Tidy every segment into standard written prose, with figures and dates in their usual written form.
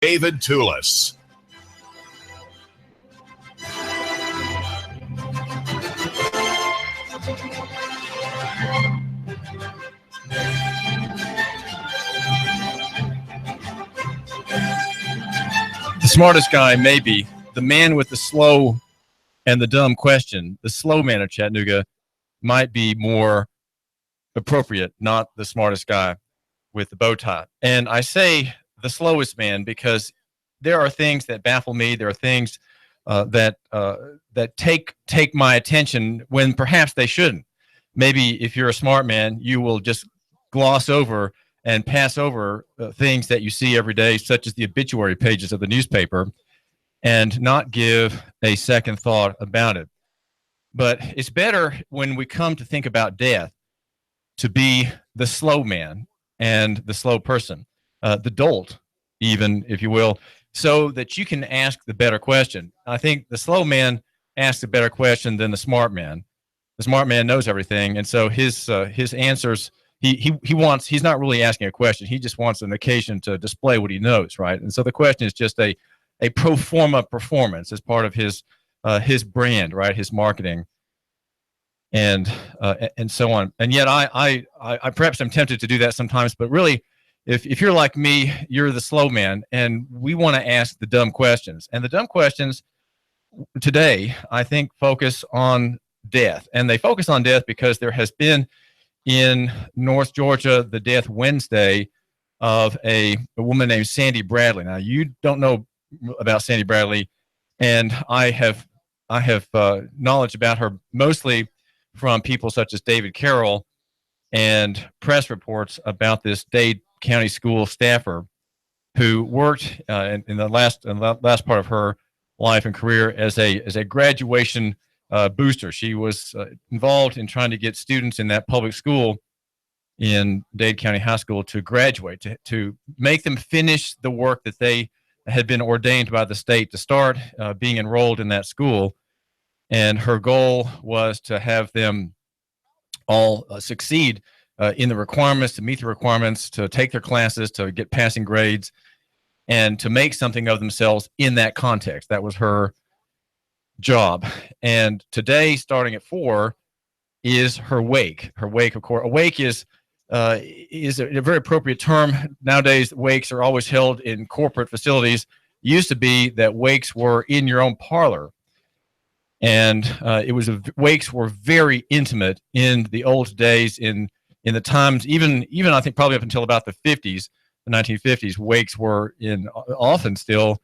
David Tulis. The smartest guy, maybe. The man with the slow and the dumb question, the slow man of Chattanooga, might be more appropriate, not the smartest guy with the bow tie. And I say the slowest man because there are things that baffle me. There are things that take my attention when perhaps they shouldn't. Maybe if you're a smart man, you will just gloss over and pass over things that you see every day, such as the obituary pages of the newspaper, and not give a second thought about it. But it's better when we come to think about death to be the slow man and the slow person, the dolt, even, if you will, so that you can ask the better question. I think the slow man asks a better question than the smart man. The smart man knows everything, and so his answers, he's not really asking a question. He just wants an occasion to display what he knows, right? And so the question is just a pro forma performance as part of his brand, right? His marketing, and so on. And yet I perhaps I'm tempted to do that sometimes, but really, if you're like me, you're the slow man, and we want to ask the dumb questions. And the dumb questions today, I think, focus on death, and they focus on death because there has been in North Georgia the death Wednesday of a woman named Sandy Bradley. Now, you don't know about Sandy Bradley, and I have knowledge about her mostly from people such as David Carroll and press reports about this Dade County school staffer who worked in the last part of her life and career as a graduation booster. She was involved in trying to get students in that public school in Dade County High School to graduate, to make them finish the work that they had been ordained by the state to start being enrolled in that school. And her goal was to have them all succeed in the requirements, to meet the requirements, to take their classes, to get passing grades, and to make something of themselves in that context. That was her job. And today, starting at 4, is her wake. Her wake, of course. A wake is a very appropriate term. Nowadays, wakes are always held in corporate facilities. It used to be that wakes were in your own parlor. And wakes were very intimate in the old days, in the times, even I think probably up until about the 50s, the 1950s, wakes were often still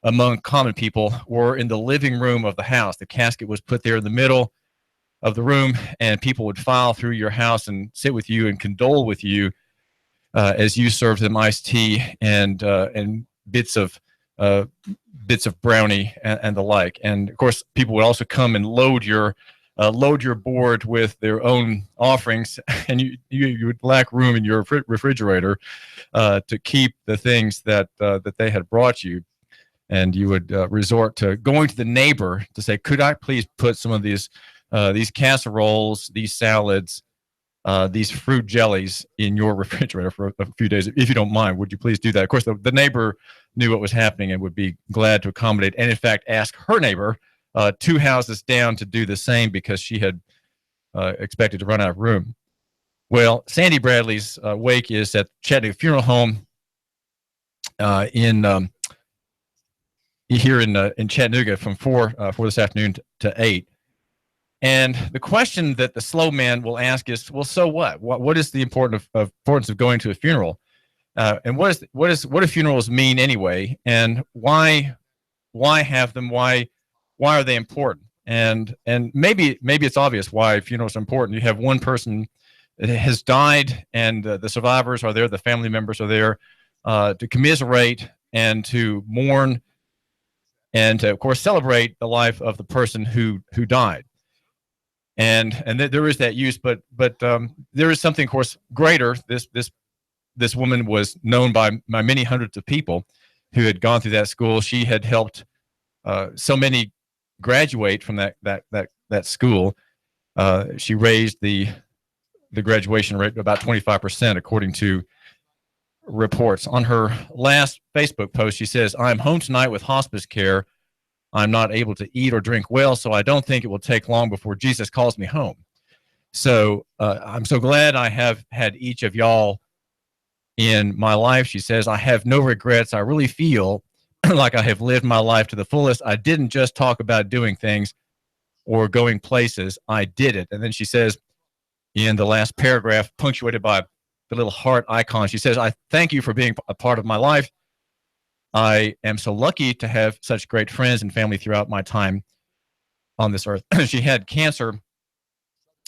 among common people, were in the living room of the house. The casket was put there in the middle of the room, and people would file through your house and sit with you and condole with you as you served them iced tea and bits of brownie and the like. And of course, people would also come and load your board with their own offerings, and you would lack room in your refrigerator to keep the things that they had brought you. And you would resort to going to the neighbor to say, "Could I please put some of these casseroles, these salads, these fruit jellies in your refrigerator for a few days, if you don't mind? Would you please do that?" Of course, the neighbor knew what was happening and would be glad to accommodate, and in fact, ask her neighbor 2 houses down to do the same because she had expected to run out of room. Well, Sandy Bradley's wake is at Chattanooga Funeral Home here in Chattanooga from 4 this afternoon to 8. And the question that the slow man will ask is, well, so what? What is the importance of going to a funeral? And what do funerals mean anyway? And why have them? Why are they important? And maybe it's obvious why funerals are important. You have one person that has died, and the survivors are there, the family members are there to commiserate and to mourn, and to, of course, celebrate the life of the person who died. And there is that use, but there is something, of course, greater. This woman was known by many hundreds of people who had gone through that school. She had helped so many graduate from that school. She raised the graduation rate about 25%, according to reports. On her last Facebook post, she says, "I'm home tonight with hospice care. I'm not able to eat or drink well, so I don't think it will take long before Jesus calls me home." So I'm so glad I have had each of y'all in my life. She says, "I have no regrets. I really feel like I have lived my life to the fullest. I didn't just talk about doing things or going places. I did it." And then she says in the last paragraph, punctuated by the little heart icon, she says, "I thank you for being a part of my life. I am so lucky to have such great friends and family throughout my time on this earth." She had cancer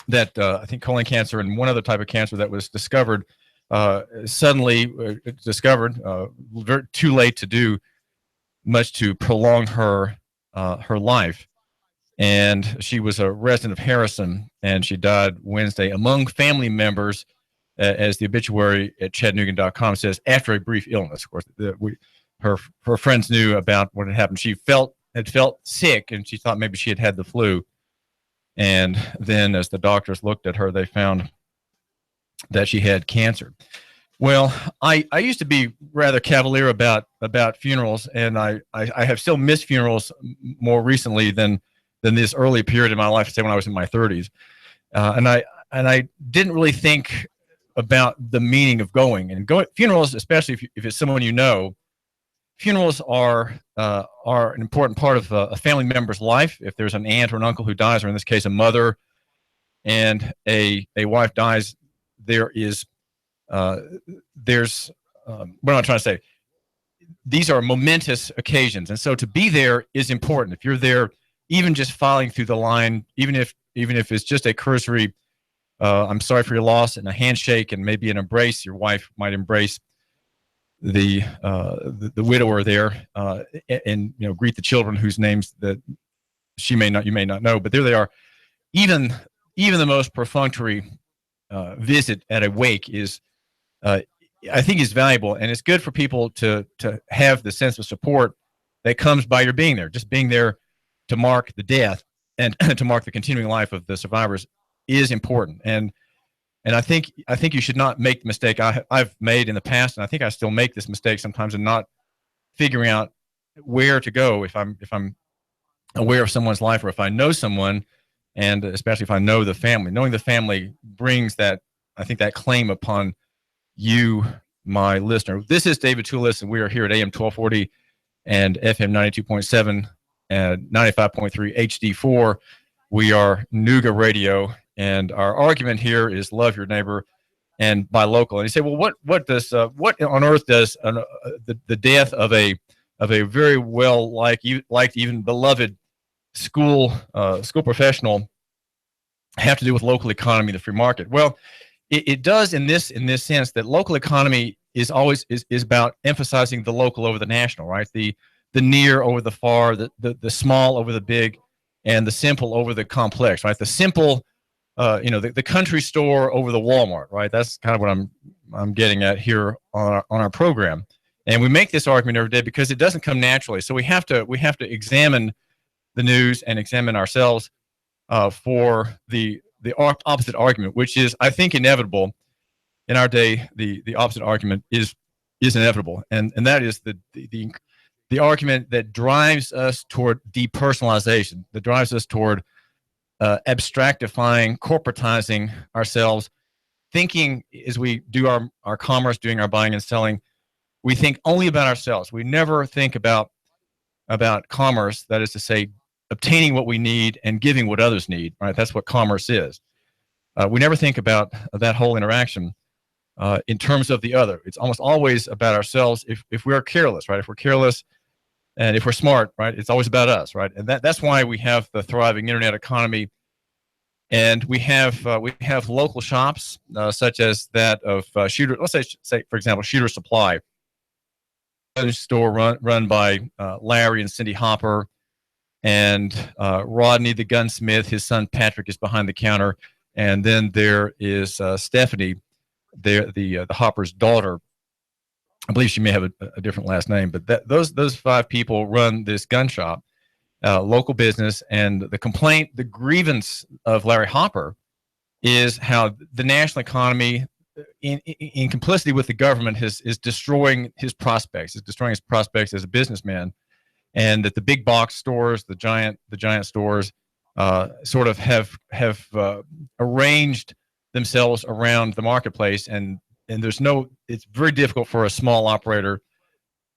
that I think colon cancer and one other type of cancer that was discovered suddenly discovered, too late to do much to prolong her life. And she was a resident of Harrison, and she died Wednesday among family members, as the obituary at Chattanooga.com says, after a brief illness. Of course, her friends knew about what had happened. She had felt sick, and she thought maybe she had had the flu. And then as the doctors looked at her, they found that she had cancer. Well, I used to be rather cavalier about funerals, and I have still missed funerals more recently than this early period in my life, say when I was in my 30s. And I didn't really think about the meaning of going funerals, especially if it's someone you know. Funerals are an important part of a family member's life. If there's an aunt or an uncle who dies, or in this case, a mother and a wife dies, there's what am I trying to say? These are momentous occasions, and so to be there is important. If you're there, even just filing through the line, even if it's just a cursory, "I'm sorry for your loss," and a handshake and maybe an embrace. Your wife might embrace the widower there, and greet the children whose names that you may not know, but there they are. Even the most perfunctory visit at a wake is, I think, is valuable, and it's good for people to have the sense of support that comes by your being there. Just being there to mark the death and to mark the continuing life of the survivors is important. And I think you should not make the mistake I've made in the past, and I think I still make this mistake sometimes, in not figuring out where to go if I'm aware of someone's life, or if I know someone, and especially if I know the family. Knowing the family brings that, I think, that claim upon you, my listener. This is David Tulis, and we are here at AM 1240 and FM 92.7 and 95.3 HD4. We are Nooga Radio. And our argument here is love your neighbor and buy local. And you say, well, what on earth does the death of a very well liked, even beloved school professional have to do with local economy, the free market? Well, it does in this sense that local economy is always about emphasizing the local over the national, right? The near over the far, the small over the big, and the simple over the complex, right? The simple. The country store over the Walmart, right? That's kind of what I'm getting at here on our program. And we make this argument every day because it doesn't come naturally. So we have to examine the news and examine ourselves for the opposite argument, which is, I think, inevitable in our day. The opposite argument is inevitable, and that is the argument that drives us toward depersonalization, that drives us toward abstractifying, corporatizing ourselves, thinking as we do our commerce, doing our buying and selling, we think only about ourselves. We never think about commerce, that is to say, obtaining what we need and giving what others need, right? That's what commerce is. We never think about that whole interaction in terms of the other. It's almost always about ourselves if we're careless, right? If we're careless, and if we're smart, right, it's always about us, right? And that's why we have the thriving internet economy, and we have local shops such as that of Shooter. Let's say for example, Shooter Supply, a store run by Larry and Cindy Hopper, and Rodney the gunsmith. His son Patrick is behind the counter, and then there is Stephanie, the Hopper's daughter. I believe she may have a different last name, but those five people run this gun shop, local business. And the grievance of Larry Hopper is how the national economy in complicity with the government, is destroying his prospects. Is destroying his prospects as a businessman, and that the big box stores, the giant stores, sort of have arranged themselves around the marketplace, and it's very difficult for a small operator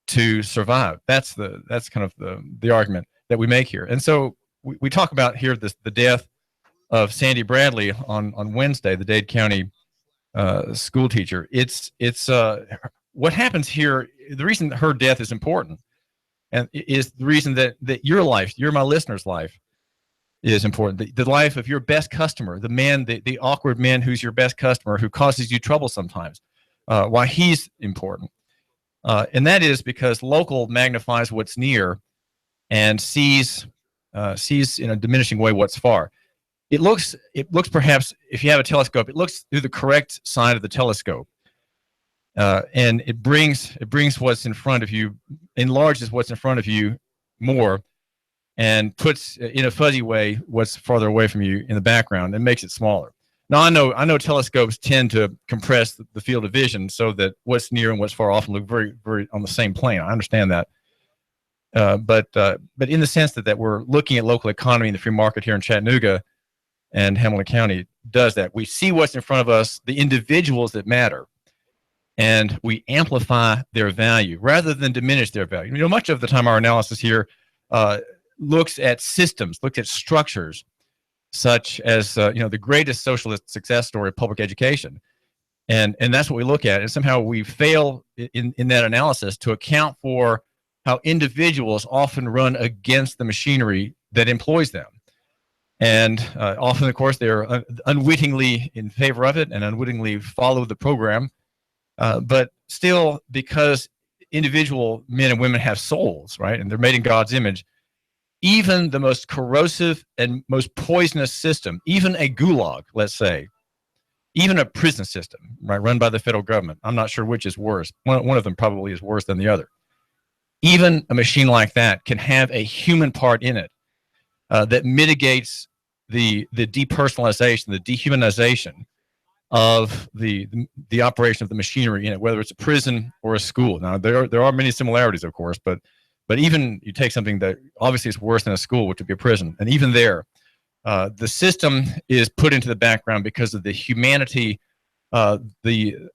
to survive. That's kind of the argument that we make here. And so we talk about here the death of Sandy Bradley on Wednesday, the Dade County school teacher. It's what happens here. The reason her death is important, and is the reason that your life, my listener's life, is important. The life of your best customer, the awkward man who's your best customer, who causes you trouble sometimes, why he's important. And that is because local magnifies what's near and sees in a diminishing way what's far. It looks perhaps, if you have a telescope, it looks through the correct side of the telescope. And it brings what's in front of you, enlarges what's in front of you more, and puts in a fuzzy way what's farther away from you in the background, and makes it smaller. Now, I know telescopes tend to compress the field of vision so that what's near and what's far often look very, very on the same plane. I understand that. But in the sense that we're looking at local economy and the free market here in Chattanooga and Hamilton County does that. We see what's in front of us, the individuals that matter, and we amplify their value rather than diminish their value. Much of the time our analysis here looks at systems, looks at structures, such as the greatest socialist success story of public education, and that's what we look at. And somehow we fail in that analysis to account for how individuals often run against the machinery that employs them, and often, of course, they're unwittingly in favor of it and unwittingly follow the program. But still, because individual men and women have souls, right, and they're made in God's image, even the most corrosive and most poisonous system, even a gulag, let's say, even a prison system, right, run by the federal government, I'm not sure which is worse. One of them probably is worse than the other. Even a machine like that can have a human part in it that mitigates the depersonalization, the dehumanization of the operation of the machinery in it, whether it's a prison or a school. Now, there are many similarities, of course, but even you take something that obviously is worse than a school, which would be a prison, and even there, the system is put into the background because of the humanity, the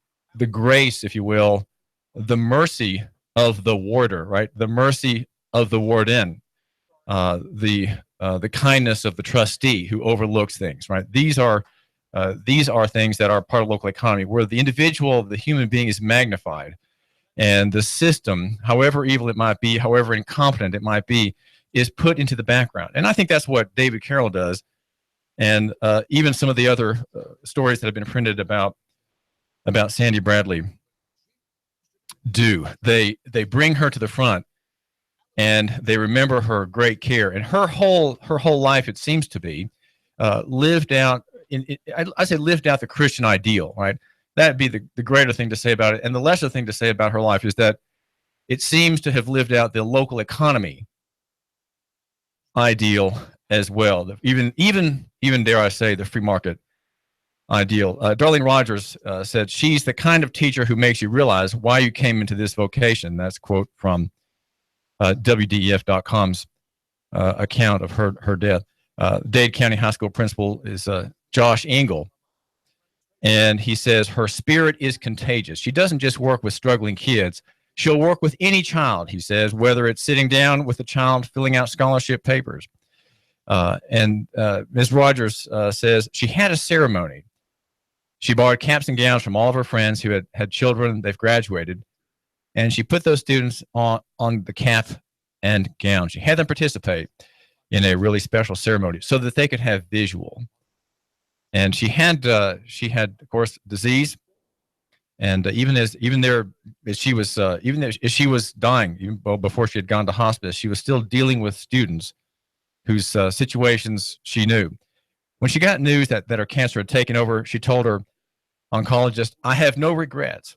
grace, if you will, the mercy of the warder, right? The mercy of the warden, the kindness of the trustee who overlooks things, right? These are things that are part of local economy, where the individual, the human being, is magnified, and the system, however evil it might be, however incompetent it might be, is put into the background. And I think that's what David Carroll does, and even some of the other stories that have been printed about Sandy Bradley do. They bring her to the front, and they remember her great care, and her whole life, it seems to be, lived out. I say lived out the Christian ideal, right? That'd be the greater thing to say about it. And the lesser thing to say about her life is that it seems to have lived out the local economy ideal as well. Even dare I say, the free market ideal. Darlene Rogers said, "She's the kind of teacher who makes you realize why you came into this vocation." That's a quote from WDEF.com's account of her death. Dade County High School principal is Josh Engel, and he says, "Her spirit is contagious. She doesn't just work with struggling kids. She'll work with any child," he says, "whether it's sitting down with a child filling out scholarship papers." And Ms. Rogers says, "She had a ceremony. She borrowed caps and gowns from all of her friends who had children. They've graduated. And she put those students on the cap and gown. She had them participate in a really special ceremony so that they could have visual. And she had, of course, disease. And even as she was dying, even before she had gone to hospice, she was still dealing with students whose situations she knew. When she got news that her cancer had taken over, she told her oncologist, "I have no regrets."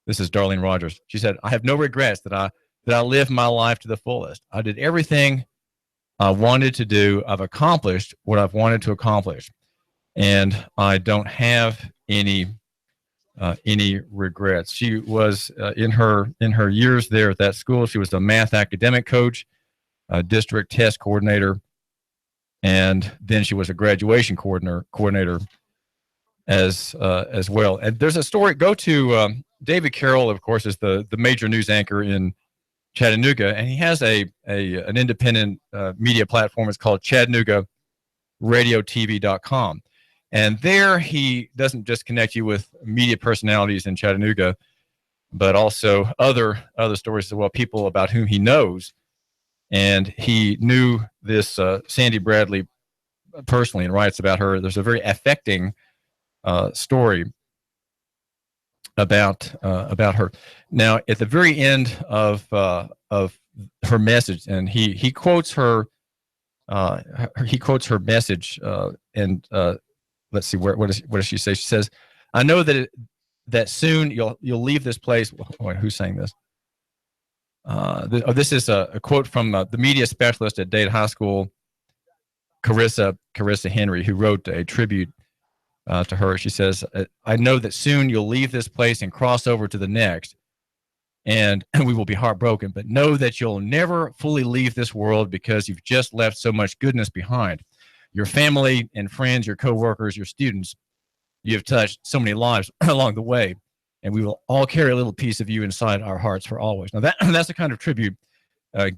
This is Darlene Rogers. She said, "I have no regrets that I lived my life to the fullest. I did everything I wanted to do. I've accomplished what I've wanted to accomplish. And I don't have any any regrets. She was in her years there at that school. She was a math academic coach, a district test coordinator, and then she was a graduation coordinator as well. And there's a story. Go to David Carroll, of course, is the major news anchor in Chattanooga, and he has an independent media platform. It's called ChattanoogaRadioTV.com. And there he doesn't just connect you with media personalities in Chattanooga, but also other stories as well, people about whom he knows. And he knew this Sandy Bradley personally and writes about her. There's a very affecting story about her. Now, at the very end of her message, and he quotes her message, and let's see, what does she say? She says, "I know that soon you'll leave this place." Wait, who's saying this? This is a quote from the media specialist at Dade High School, Carissa Henry, who wrote a tribute to her. She says, "I know that soon you'll leave this place and cross over to the next, and we will be heartbroken, but know that you'll never fully leave this world because you've just left so much goodness behind. Your family and friends, your coworkers, your students, you have touched so many lives along the way, and we will all carry a little piece of you inside our hearts for always." Now that's the kind of tribute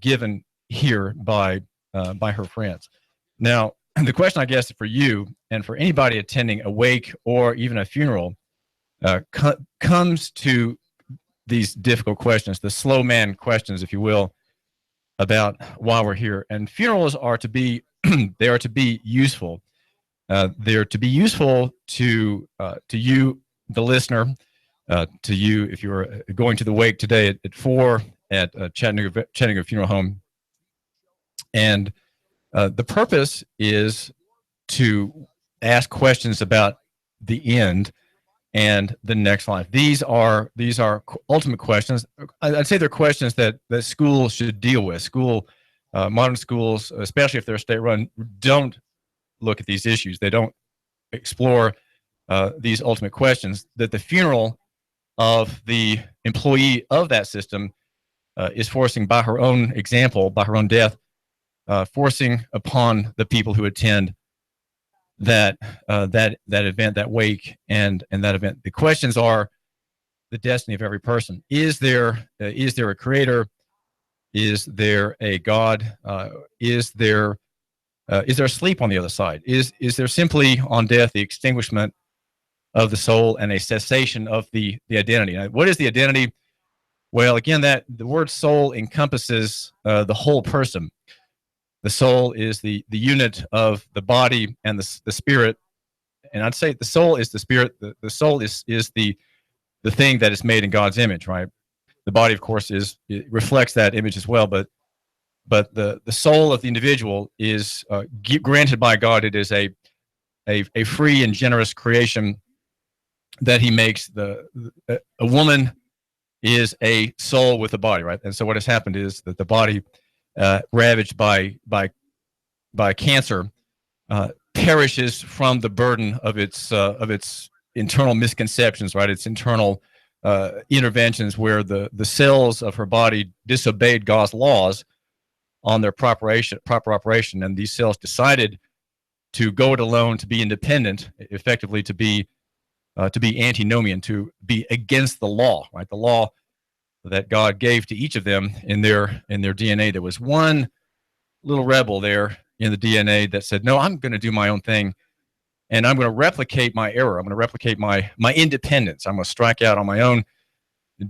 given here by her friends. Now, the question, I guess, for you and for anybody attending a wake or even a funeral comes to these difficult questions, the slow man questions, if you will, about why we're here. And funerals are to be they are to be useful. They're to be useful to you, the listener, to you if you're going to the wake today at 4 at Chattanooga Funeral Home. And the purpose is to ask questions about the end and the next life. These are ultimate questions. I'd say they're questions that schools should deal with. Modern schools, especially if they're state-run, don't look at these issues. They don't explore these ultimate questions that the funeral of the employee of that system is forcing, by her own example, by her own death, forcing upon the people who attend that event, that wake, and that event. The questions are the destiny of every person. Is there a creator? Is there a God? Is there sleep on the other side? Is there simply on death the extinguishment of the soul and a cessation of the identity? Now, what is the identity? Well, again, that the word soul encompasses the whole person. The soul is the unit of the body and the spirit. And I'd say the soul is the spirit. The soul is the thing that is made in God's image, right? The body, of course, it reflects that image as well. But the soul of the individual is granted by God. It is a free and generous creation that He makes. A woman is a soul with a body, right? And so what has happened is that the body, ravaged by cancer, perishes from the burden of its internal misconceptions, right? Its internal interventions, where the cells of her body disobeyed God's laws on their proper operation, and these cells decided to go it alone, to be independent, effectively to be antinomian, to be against the law, right? The law that God gave to each of them in their DNA. There was one little rebel there in the DNA that said, "No, I'm going to do my own thing, and I'm going to replicate my error. I'm going to replicate my independence. I'm going to strike out on my own,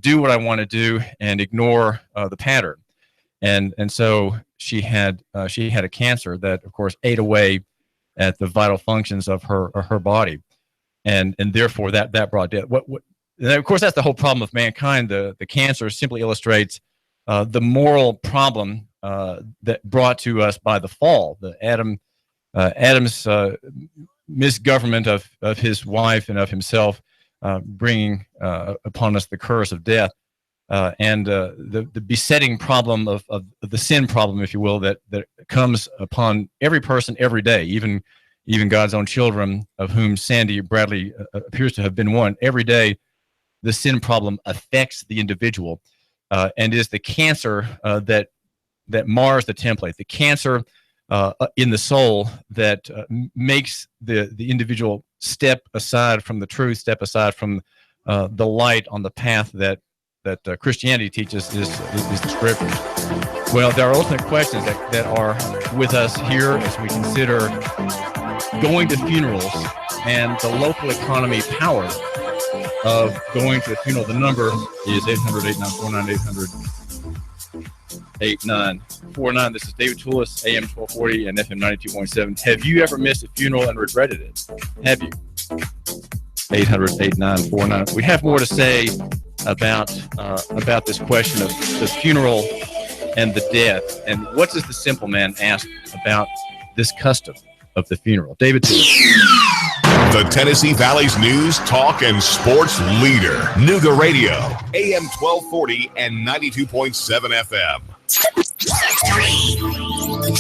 do what I want to do, and ignore the pattern." And so she had a cancer that, of course, ate away at the vital functions of her body, and therefore that brought death. And of course, that's the whole problem of mankind. The cancer simply illustrates the moral problem that brought to us by the fall. Adam's misgovernment of his wife and of himself, bringing upon us the curse of death, and the besetting problem of the sin problem, if you will, that comes upon every person every day, even God's own children, of whom Sandy Bradley appears to have been one. Every day the sin problem affects the individual, and is the cancer that mars the template, the cancer in the soul that makes the individual step aside from the truth, step aside from the light on the path that Christianity teaches is the scriptures. Well, there are ultimate questions that are with us here as we consider going to funerals and the local economy power of going to a funeral. The number is 800-8949, 800-8949. This is David Tulis, AM 1240 and FM 92.7. Have you ever missed a funeral and regretted it? Have you? 800-8949. We have more to say about this question of the funeral and the death. And what does the simple man ask about this custom of the funeral? David Tulis. The Tennessee Valley's news, talk, and sports leader. Nooga Radio, AM 1240 and 92.7 FM. 3, 2,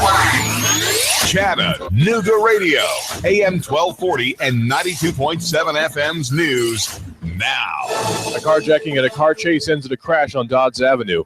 1. Chattanooga Radio, AM 1240 and 92.7 FM's news now. A carjacking and a car chase ends in a crash on Dodds Avenue.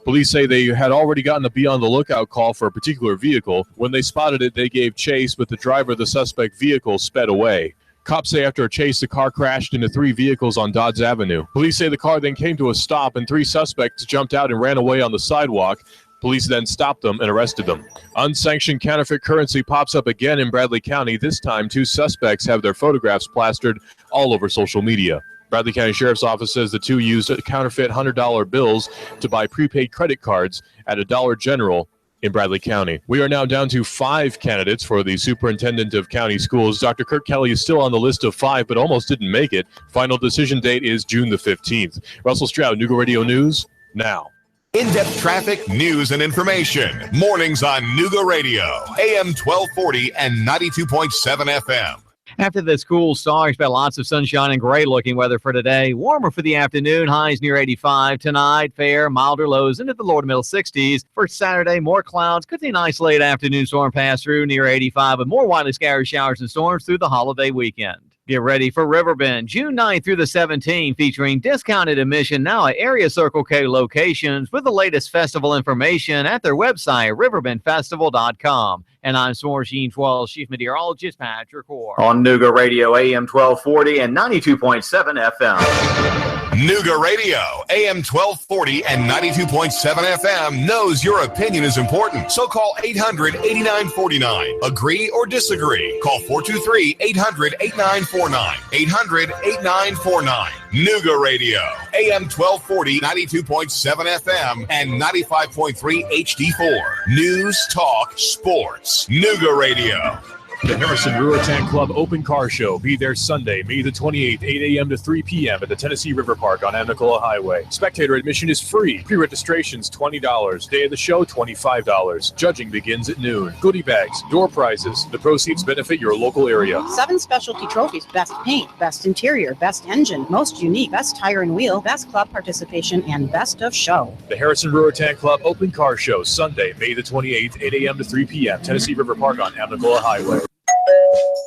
Police say they had already gotten a be on the lookout call for a particular vehicle. When they spotted it, they gave chase, but the driver of the suspect vehicle sped away. Cops say after a chase, the car crashed into 3 vehicles on Dodds Avenue. Police say the car then came to a stop and 3 suspects jumped out and ran away on the sidewalk. Police then stopped them and arrested them. Unsanctioned counterfeit currency pops up again in Bradley County. This time, 2 suspects have their photographs plastered all over social media. Bradley County Sheriff's Office says the 2 used counterfeit $100 bills to buy prepaid credit cards at a Dollar General in Bradley County. We are now down to 5 candidates for the Superintendent of County Schools. Dr. Cupelli is still on the list of 5, but almost didn't make it. Final decision date is June the 15th. Russell Stroud, Nooga Radio News, now. In-depth traffic, news, and information. Mornings on Nooga Radio, AM 1240 and 92.7 FM. After this cool start, expect lots of sunshine and great-looking weather for today. Warmer for the afternoon, highs near 85. Tonight, fair, milder lows into the lower to middle 60s. For Saturday, more clouds. Could see an isolated afternoon storm pass through near 85, with more widely scattered showers and storms through the holiday weekend. Get ready for Riverbend, June 9th through the 17th, featuring discounted admission now at area Circle K locations with the latest festival information at their website, riverbendfestival.com. And I'm S'mores Jeans Walls Chief Meteorologist Patrick Orr. On Nooga Radio, AM 1240 and 92.7 FM. Nooga Radio, AM 1240 and 92.7 FM knows your opinion is important. So call 800-8949. Agree or disagree? Call 423-800-8949. 800-8949. Nooga Radio, AM 1240, 92.7 FM, and 95.3 HD4. News, talk, sports. Nooga Radio. The Harrison Rural Club Open Car Show. Be there Sunday, May the 28th, 8 a.m. to 3 p.m. at the Tennessee River Park on Amnicola Highway. Spectator admission is free. Pre-registration's $20. Day of the show, $25. Judging begins at noon. Goodie bags, door prizes. The proceeds benefit your local area. 7 specialty trophies: best paint, best interior, best engine, most unique, best tire and wheel, best club participation, and best of show. The Harrison Rural Club Open Car Show, Sunday, May the 28th, 8 a.m. to 3 p.m. Tennessee River Park on Amnicola Highway.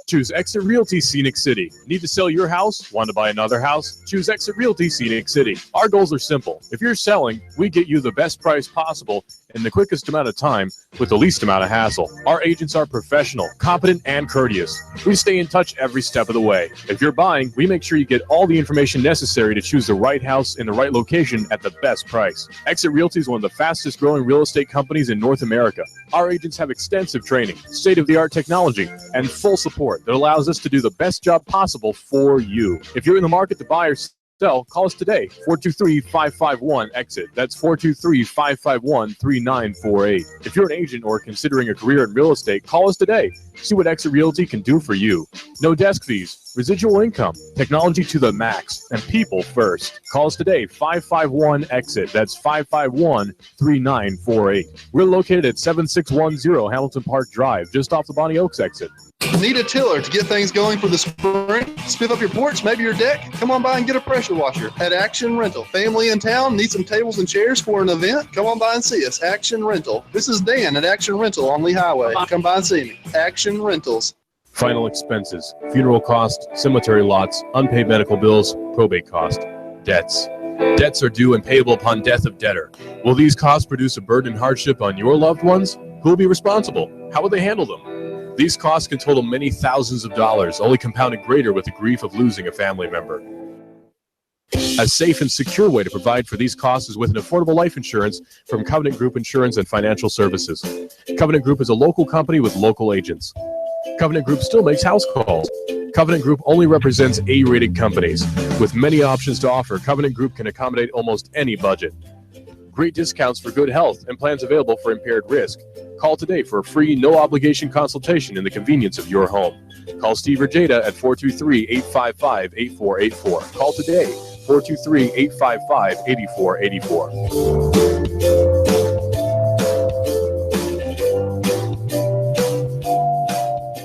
Choose Exit Realty Scenic City. Need to sell your house? Want to buy another house? Choose Exit Realty Scenic City. Our goals are simple. If you're selling, we get you the best price possible in the quickest amount of time with the least amount of hassle. Our agents are professional, competent, and courteous. We stay in touch every step of the way. If you're buying, we make sure you get all the information necessary to choose the right house in the right location at the best price. Exit Realty is one of the fastest growing real estate companies in North America. Our agents have extensive training, state-of-the-art technology, and full support that allows us to do the best job possible for you. If you're in the market to buy or sell, call us today, 423-551-EXIT. That's 423-551-3948. If you're an agent or considering a career in real estate, call us today. See what Exit Realty can do for you. No desk fees, residual income, technology to the max, and people first. Call us today, 551-EXIT. That's 551-3948. We're located at 7610 Hamilton Park Drive, just off the Bonnie Oaks exit. Need a tiller to get things going for the spring? Spiff up your porch, maybe your deck? Come on by and get a pressure washer at Action Rental. Family in town, need some tables and chairs for an event? Come on by and see us. Action Rental. This is Dan at Action Rental on Lee Highway. Come by and see me. Action Rentals. final expenses, funeral costs, cemetery lots, unpaid medical bills, probate cost, debts. Debts are due and payable upon death of debtor. Will these costs produce a burden and hardship on your loved ones? Who will be responsible? How will they handle them? These costs can total many thousands of dollars, only compounded greater with the grief of losing a family member. A safe and secure way to provide for these costs is with an affordable life insurance from Covenant Group Insurance and Financial Services. Covenant Group is a local company with local agents. Covenant Group still makes house calls. Covenant Group only represents A-rated companies. With many options to offer, Covenant Group can accommodate almost any budget. Great discounts for good health and plans available for impaired risk. Call today for a free, no-obligation consultation in the convenience of your home. Call Steve or Jada at 423-855-8484. Call today, 423-855-8484.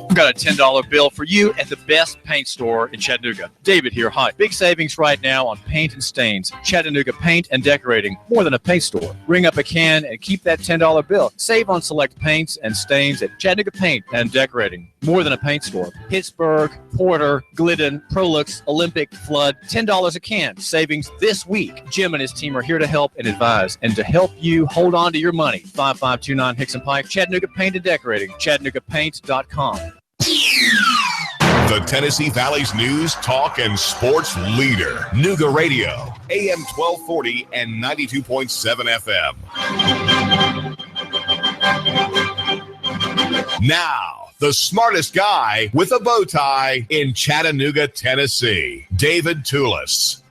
I've got a $10 bill for you at the best paint store in Chattanooga. David here. Hi. Big savings right now on paint and stains. Chattanooga Paint and Decorating. More than a paint store. Ring up a can and keep that $10 bill. Save on select paints and stains at Chattanooga Paint and Decorating. More than a paint store. Pittsburgh, Porter, Glidden, Prolux, Olympic, Flood. $10 a can. Savings this week. Jim and his team are here to help and advise. And to help you hold on to your money. 5529 Hickson Pike. Chattanooga Paint and Decorating. ChattanoogaPaint.com. The Tennessee Valley's news, talk, and sports leader. Nooga Radio, AM 1240 and 92.7 FM. Now, the smartest guy with a bow tie in Chattanooga, Tennessee, David Tulis.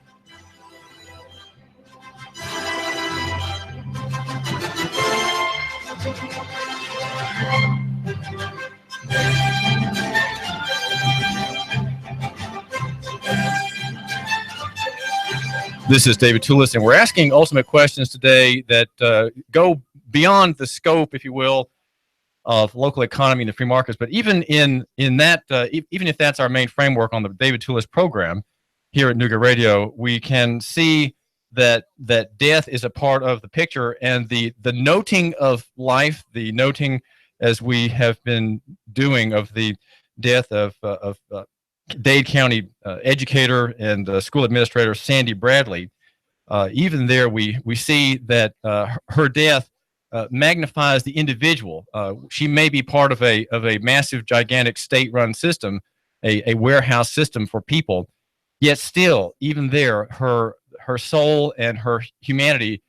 This is David Tulis, and we're asking ultimate questions today that go beyond the scope, if you will, of local economy and the free markets. But even in that, even if that's our main framework on the David Tulis program here at Nooga Radio, we can see that death is a part of the picture, and the noting of life, the noting, as we have been doing, of the death of Dade County educator and school administrator Sandy Bradley. Even there, we see that her death magnifies the individual. She may be part of a massive, gigantic state-run system, a warehouse system for people. Yet still, even there, her soul and her humanity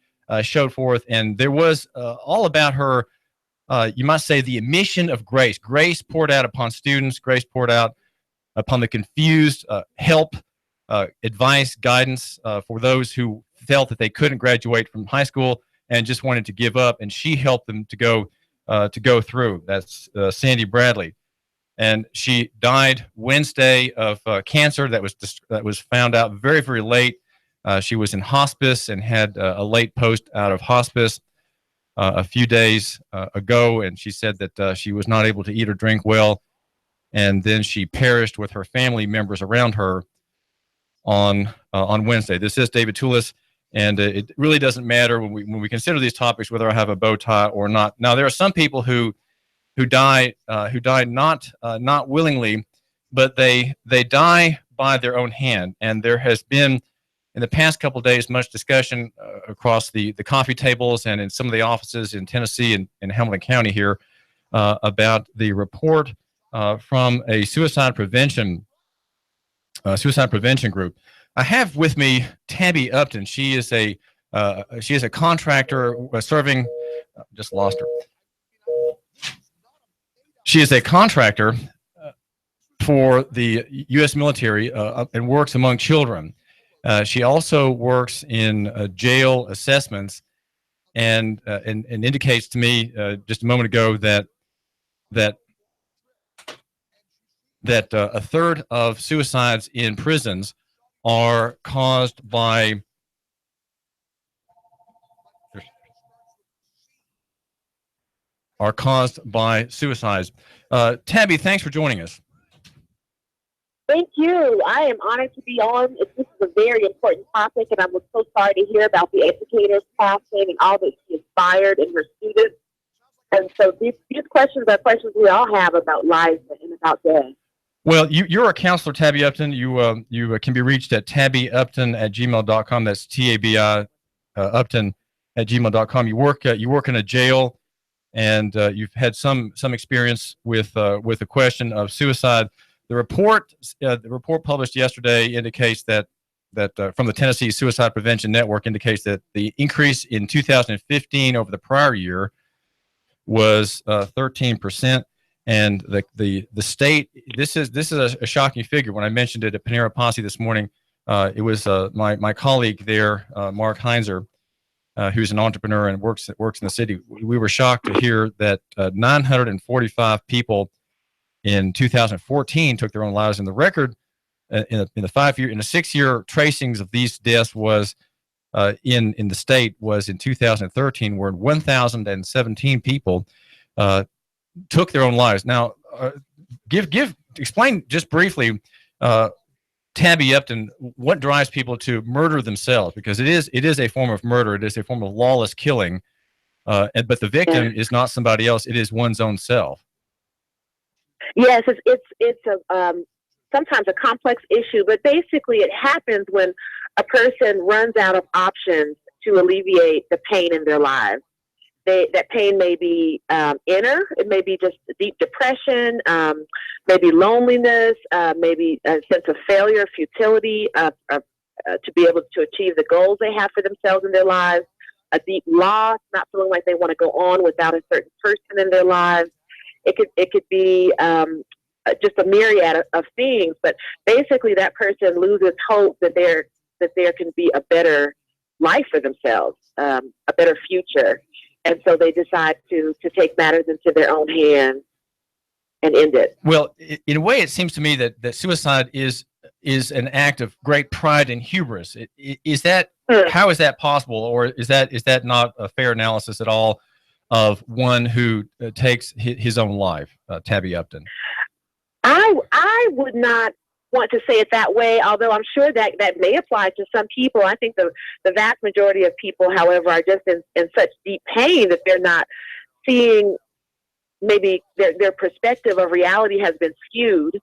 showed forth, and there was all about her. You might say the emission of grace. Grace poured out upon students. Grace poured out upon the confused, help, advice, guidance for those who felt that they couldn't graduate from high school and just wanted to give up, and she helped them to go through. That's Sandy Bradley, and she died Wednesday of cancer that was found out very, very late. She was in hospice and had a late post out of hospice a few days ago, and she said that she was not able to eat or drink well. And then she perished with her family members around her on Wednesday. This is David Tulis, and it really doesn't matter when we consider these topics whether I have a bow tie or not. Now, there are some people who die not willingly, but they die by their own hand. And there has been in the past couple of days much discussion across the coffee tables and in some of the offices in Tennessee and in Hamilton County here about the report from a suicide prevention group. I have with me Tabby Upton. She is a contractor serving. Just lost her. She is a contractor for the U.S. military and works among children. She also works in jail assessments, and indicates to me just a moment ago that a third of suicides in prisons are caused by suicides. Tabby, thanks for joining us. Thank you. I am honored to be on. This is a very important topic, and I'm so sorry to hear about the educators passing and all that she inspired in her students. And so these questions are questions we all have about life and about death. Well, you're a counselor, Tabby Upton. You can be reached at tabbyupton@gmail.com. That's TABI Upton@gmail.com. You work in a jail, and you've had some experience with the question of suicide. The report published yesterday indicates that from the Tennessee Suicide Prevention Network indicates that the increase in 2015 over the prior year was 13%. And the state, this is a shocking figure. When I mentioned it at Panera Posse this morning, it was my colleague there, Mark Heinzer, who's an entrepreneur and works in the city. We were shocked to hear that 945 people in 2014 took their own lives, and the record in the 6-year tracings of these deaths was in the state was in 2013, where 1,017 people took their own lives. Now, explain just briefly, Tabby Upton, what drives people to murder themselves? Because it is a form of murder. It is a form of lawless killing. But the victim is not somebody else. It is one's own self. Yes, it's sometimes a complex issue, but basically it happens when a person runs out of options to alleviate the pain in their lives. That pain may be inner, it may be just deep depression, maybe loneliness, maybe a sense of failure, futility, to be able to achieve the goals they have for themselves in their lives, a deep loss, not feeling like they want to go on without a certain person in their lives. It could be just a myriad of things, but basically that person loses hope that there can be a better life for themselves, a better future. And so they decide to take matters into their own hands and end it. Well, in a way, it seems to me that suicide is an act of great pride and hubris. How is that possible, or is that not a fair analysis at all of one who takes his own life, Tabby Upton? I would not want to say it that way, although I'm sure that may apply to some people. I think the vast majority of people, however, are just in such deep pain that they're not seeing, maybe their perspective of reality has been skewed,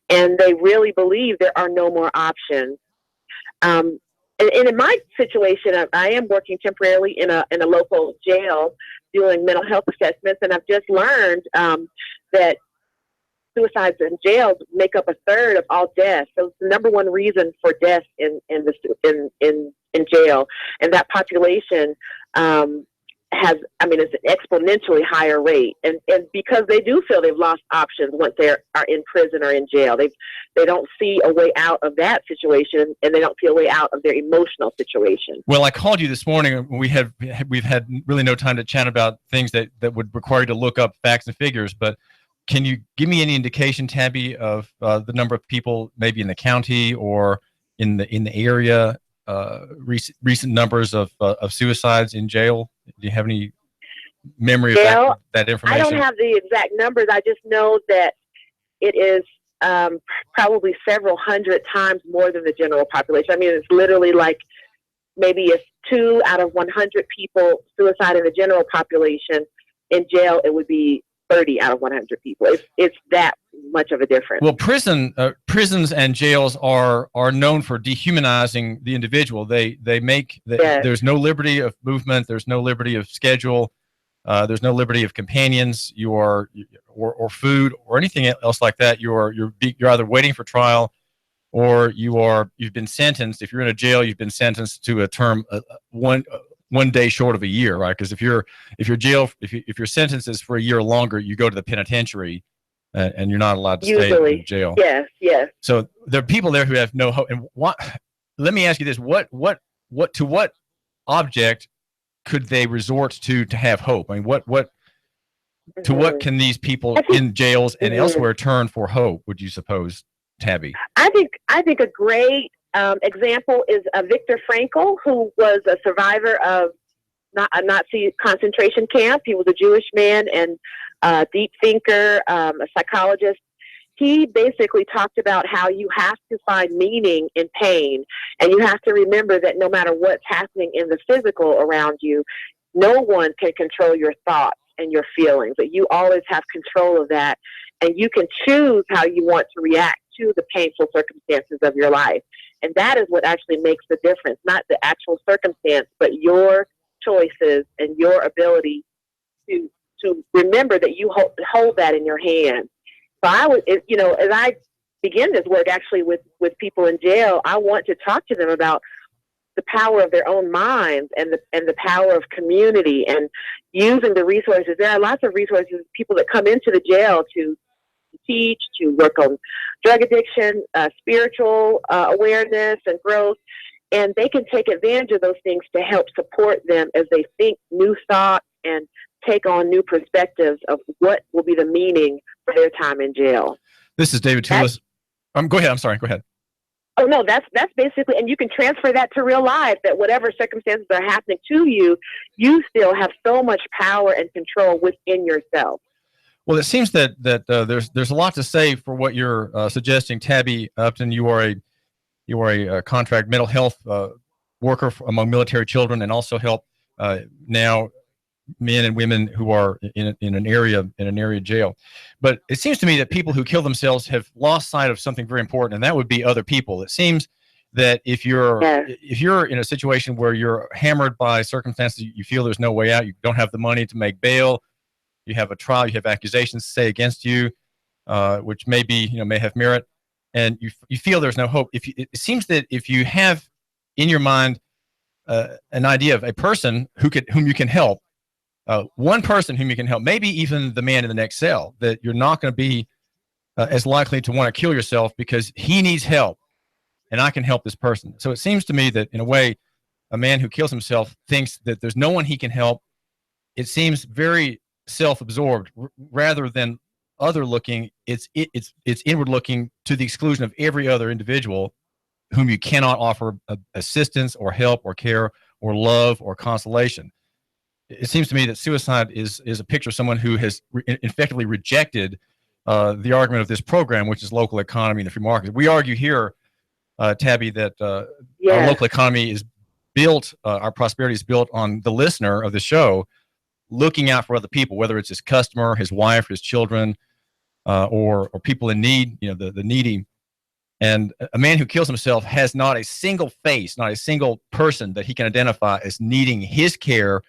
and they really believe there are no more options. And in my situation, I am working temporarily in a local jail doing mental health assessments, and I've just learned that suicides in jails make up a third of all deaths. So it's the number one reason for death in jail, and that population it's an exponentially higher rate, and because they do feel they've lost options once they are in prison or in jail. They don't see a way out of that situation, and they don't see a way out of their emotional situation. Well, I called you this morning. We've had really no time to chat about things that would require you to look up facts and figures, but can you give me any indication, Tabby, of the number of people maybe in the county or in the area, recent numbers of suicides in jail? Do you have any memory of that information? I don't have the exact numbers. I just know that it is probably several hundred times more than the general population. I mean, it's literally like maybe if 2 out of 100 people suicide in the general population. In jail, it would be 30 out of 100 people. It's that much of a difference. Well, prisons and jails are known for dehumanizing the individual. They make there's no liberty of movement. There's no liberty of schedule. There's no liberty of companions. Or food or anything else like that. You're either waiting for trial, or you've been sentenced. If you're in a jail, you've been sentenced to a term one day short of a year, right? Because if your sentence is for a year or longer, you go to the penitentiary, and you're not allowed to stay in jail. Yes. So there are people there who have no hope. And let me ask you this: what object could they resort to have hope? I mean, what can these people in jails and elsewhere turn for hope? Would you suppose, Tabby? I think a great example is Viktor Frankl, who was a survivor of a Nazi concentration camp. He was a Jewish man and a deep thinker, a psychologist. He basically talked about how you have to find meaning in pain, and you have to remember that no matter what's happening in the physical around you, no one can control your thoughts and your feelings, but you always have control of that, and you can choose how you want to react to the painful circumstances of your life. And that is what actually makes the difference, not the actual circumstance, but your choices and your ability to remember that you hold that in your hand. So I would, you know, as I begin this work actually with people in jail, I want to talk to them about the power of their own minds and the power of community and using the resources. There are lots of resources, people that come into the jail to teach, to work on drug addiction, spiritual awareness and growth, and they can take advantage of those things to help support them as they think new thoughts and take on new perspectives of what will be the meaning for their time in jail. This is David Tulis. Go ahead. I'm sorry. Go ahead. Oh, no, that's basically, and you can transfer that to real life, that whatever circumstances are happening to you, you still have so much power and control within yourself. Well, it seems that there's a lot to say for what you're suggesting, Tabby Upton. You are a contract mental health worker among military children, and also help now men and women who are in an area jail. But it seems to me that people who kill themselves have lost sight of something very important, and that would be other people. It seems that if you're in a situation where you're hammered by circumstances, you feel there's no way out, you don't have the money to make bail, you have a trial, you have accusations to say against you, which may have merit, and you feel there's no hope. It seems that if you have in your mind an idea of a person whom you can help, one person whom you can help, maybe even the man in the next cell, that you're not going to be as likely to want to kill yourself because he needs help and I can help this person. So it seems to me that in a way, a man who kills himself thinks that there's no one he can help. It seems very self-absorbed rather than other looking. It's inward looking to the exclusion of every other individual whom you cannot offer assistance or help or care or love or consolation. It seems to me that suicide is a picture of someone who has effectively rejected the argument of this program, which is local economy and the free market. We argue here, Tabby, that our local economy is built, our prosperity is built on the listener of the show looking out for other people, whether it's his customer, his wife, his children, or people in need, the needy. And a man who kills himself has not a single face, not a single person that he can identify as needing his care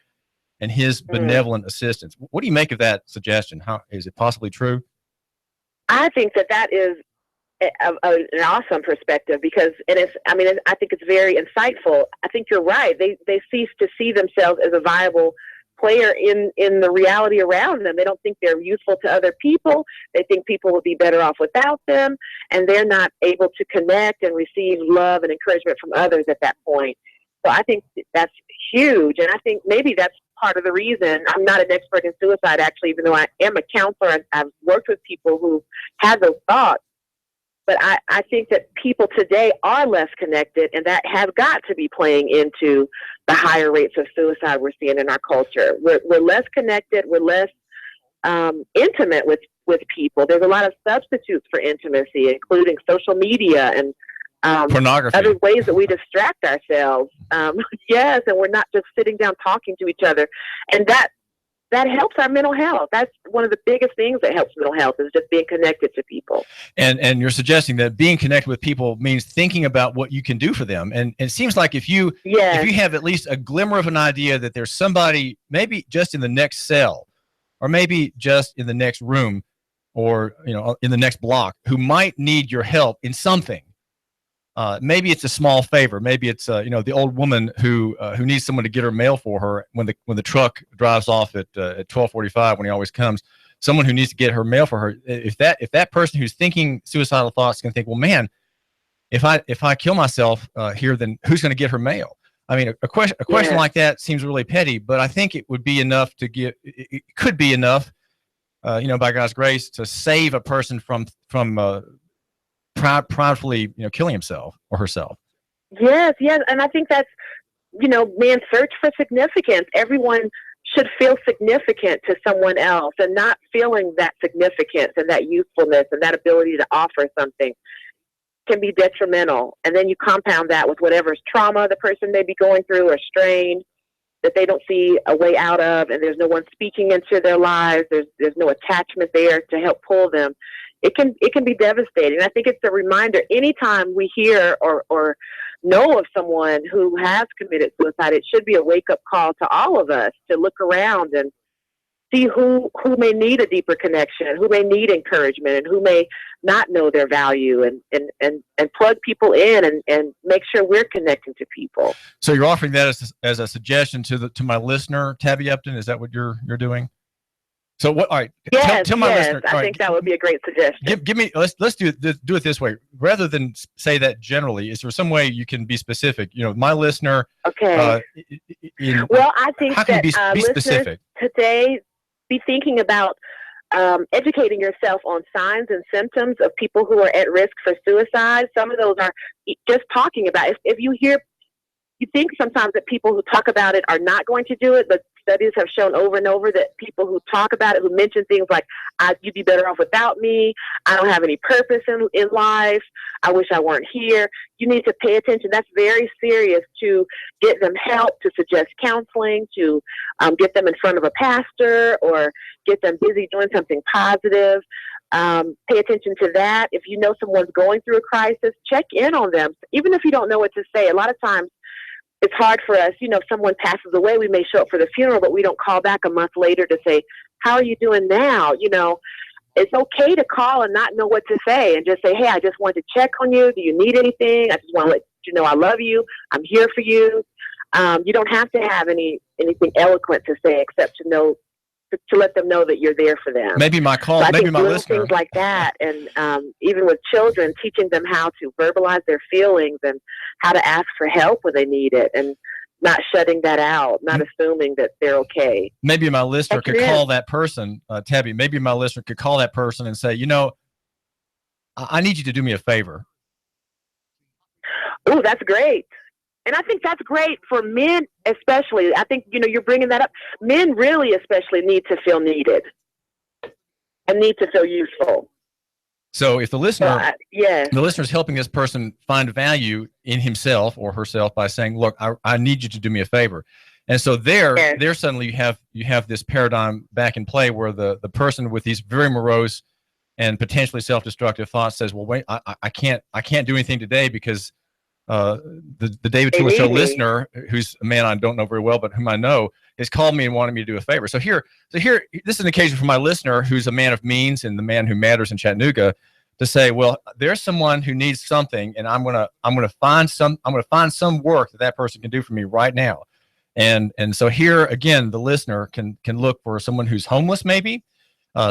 and his benevolent assistance. What do you make of that suggestion? How is it possibly true? I think that is an awesome perspective because, I think it's very insightful. I think you're right. They cease to see themselves as a viable player in the reality around them. They don't think they're useful to other people. They think people would be better off without them, and they're not able to connect and receive love and encouragement from others at that point. So I think that's huge, and I think maybe that's part of the reason. I'm not an expert in suicide, actually, even though I am a counselor and I've worked with people who have those thoughts. But I think that people today are less connected, and that has got to be playing into the higher rates of suicide we're seeing in our culture. We're less connected. We're less intimate with people. There's a lot of substitutes for intimacy, including social media and pornography, other ways that we distract ourselves. Yes, and we're not just sitting down talking to each other. And that helps our mental health. That's one of the biggest things that helps mental health is just being connected to people. And you're suggesting that being connected with people means thinking about what you can do for them. And it seems like if you have at least a glimmer of an idea that there's somebody maybe just in the next cell or maybe just in the next room or in the next block who might need your help in something. Maybe it's a small favor. Maybe it's the old woman who needs someone to get her mail for her when the truck drives off at 12:45 when he always comes. Someone who needs to get her mail for her. If that person who's thinking suicidal thoughts can think, well, man, if I kill myself here, then who's going to get her mail? I mean, a question like that seems really petty, but I think it would be enough to get. It could be enough, by God's grace, to save a person from proudly killing himself or herself. Yes, and I think that's man's search for significance. Everyone should feel significant to someone else, and not feeling that significance and that usefulness and that ability to offer something can be detrimental. And then you compound that with whatever's trauma the person may be going through or strain that they don't see a way out of, and there's no one speaking into their lives. There's no attachment there to help pull them. it can be devastating. I think it's a reminder anytime we hear or know of someone who has committed suicide, it should be a wake-up call to all of us to look around and see who may need a deeper connection, who may need encouragement, and who may not know their value, and plug people in and make sure we're connecting to people. So you're offering that as a suggestion to my listener, Tabby Upton? Is that what you're doing? So what? All right. Yes, tell my listener. I think that would be a great suggestion. Give me. Let's do it this way. Rather than say that generally, is there some way you can be specific? My listener. Okay. Well, I think that be specific today. Be thinking about educating yourself on signs and symptoms of people who are at risk for suicide. Some of those are just talking about it. If you think sometimes that people who talk about it are not going to do it, but studies have shown over and over that people who talk about it, who mention things like, you'd be better off without me, I don't have any purpose in life, I wish I weren't here, you need to pay attention. That's very serious, to get them help, to suggest counseling, to get them in front of a pastor, or get them busy doing something positive. Pay attention to that. If you know someone's going through a crisis, check in on them. Even if you don't know what to say, a lot of times it's hard for us. If someone passes away, we may show up for the funeral, but we don't call back a month later to say, how are you doing now? It's okay to call and not know what to say, and just say, hey, I just wanted to check on you. Do you need anything? I just want to let you know I love you. I'm here for you. You don't have to have anything eloquent to say, except to let them know that you're there for them. Maybe my call, so maybe my listener. Things like that, and even with children, teaching them how to verbalize their feelings and how to ask for help when they need it, and not shutting that out, not assuming that they're okay. Maybe my listener could call that person, Tabby. Maybe my listener could call that person and say, I need you to do me a favor. Oh, that's great. And I think that's great for men, especially. I think, you're bringing that up. Men really especially need to feel needed and need to feel useful. So if the listener, the listener is helping this person find value in himself or herself by saying, look, I need you to do me a favor. And so there suddenly you have this paradigm back in play where the person with these very morose and potentially self-destructive thoughts says, well, wait, I can't do anything today because the David Tulis show listener, who's a man I don't know very well, but whom I know, has called me and wanted me to do a favor. So here, this is an occasion for my listener, who's a man of means and the man who matters in Chattanooga, to say, well, there's someone who needs something, and I'm gonna find some work that person can do for me right now. And so here again, the listener can look for someone who's homeless, maybe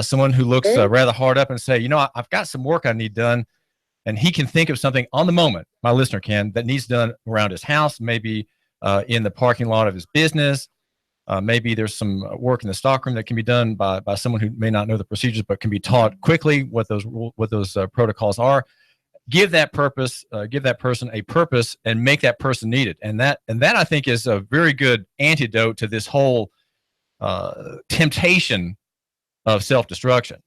someone who looks rather hard up, and say, I've got some work I need done. And he can think of something on the moment, my listener can, that needs done around his house, maybe in the parking lot of his business. Maybe there's some work in the stockroom that can be done by someone who may not know the procedures, but can be taught quickly what those protocols are. Give that person a purpose, and make that person needed. And that I think is a very good antidote to this whole temptation of self-destruction.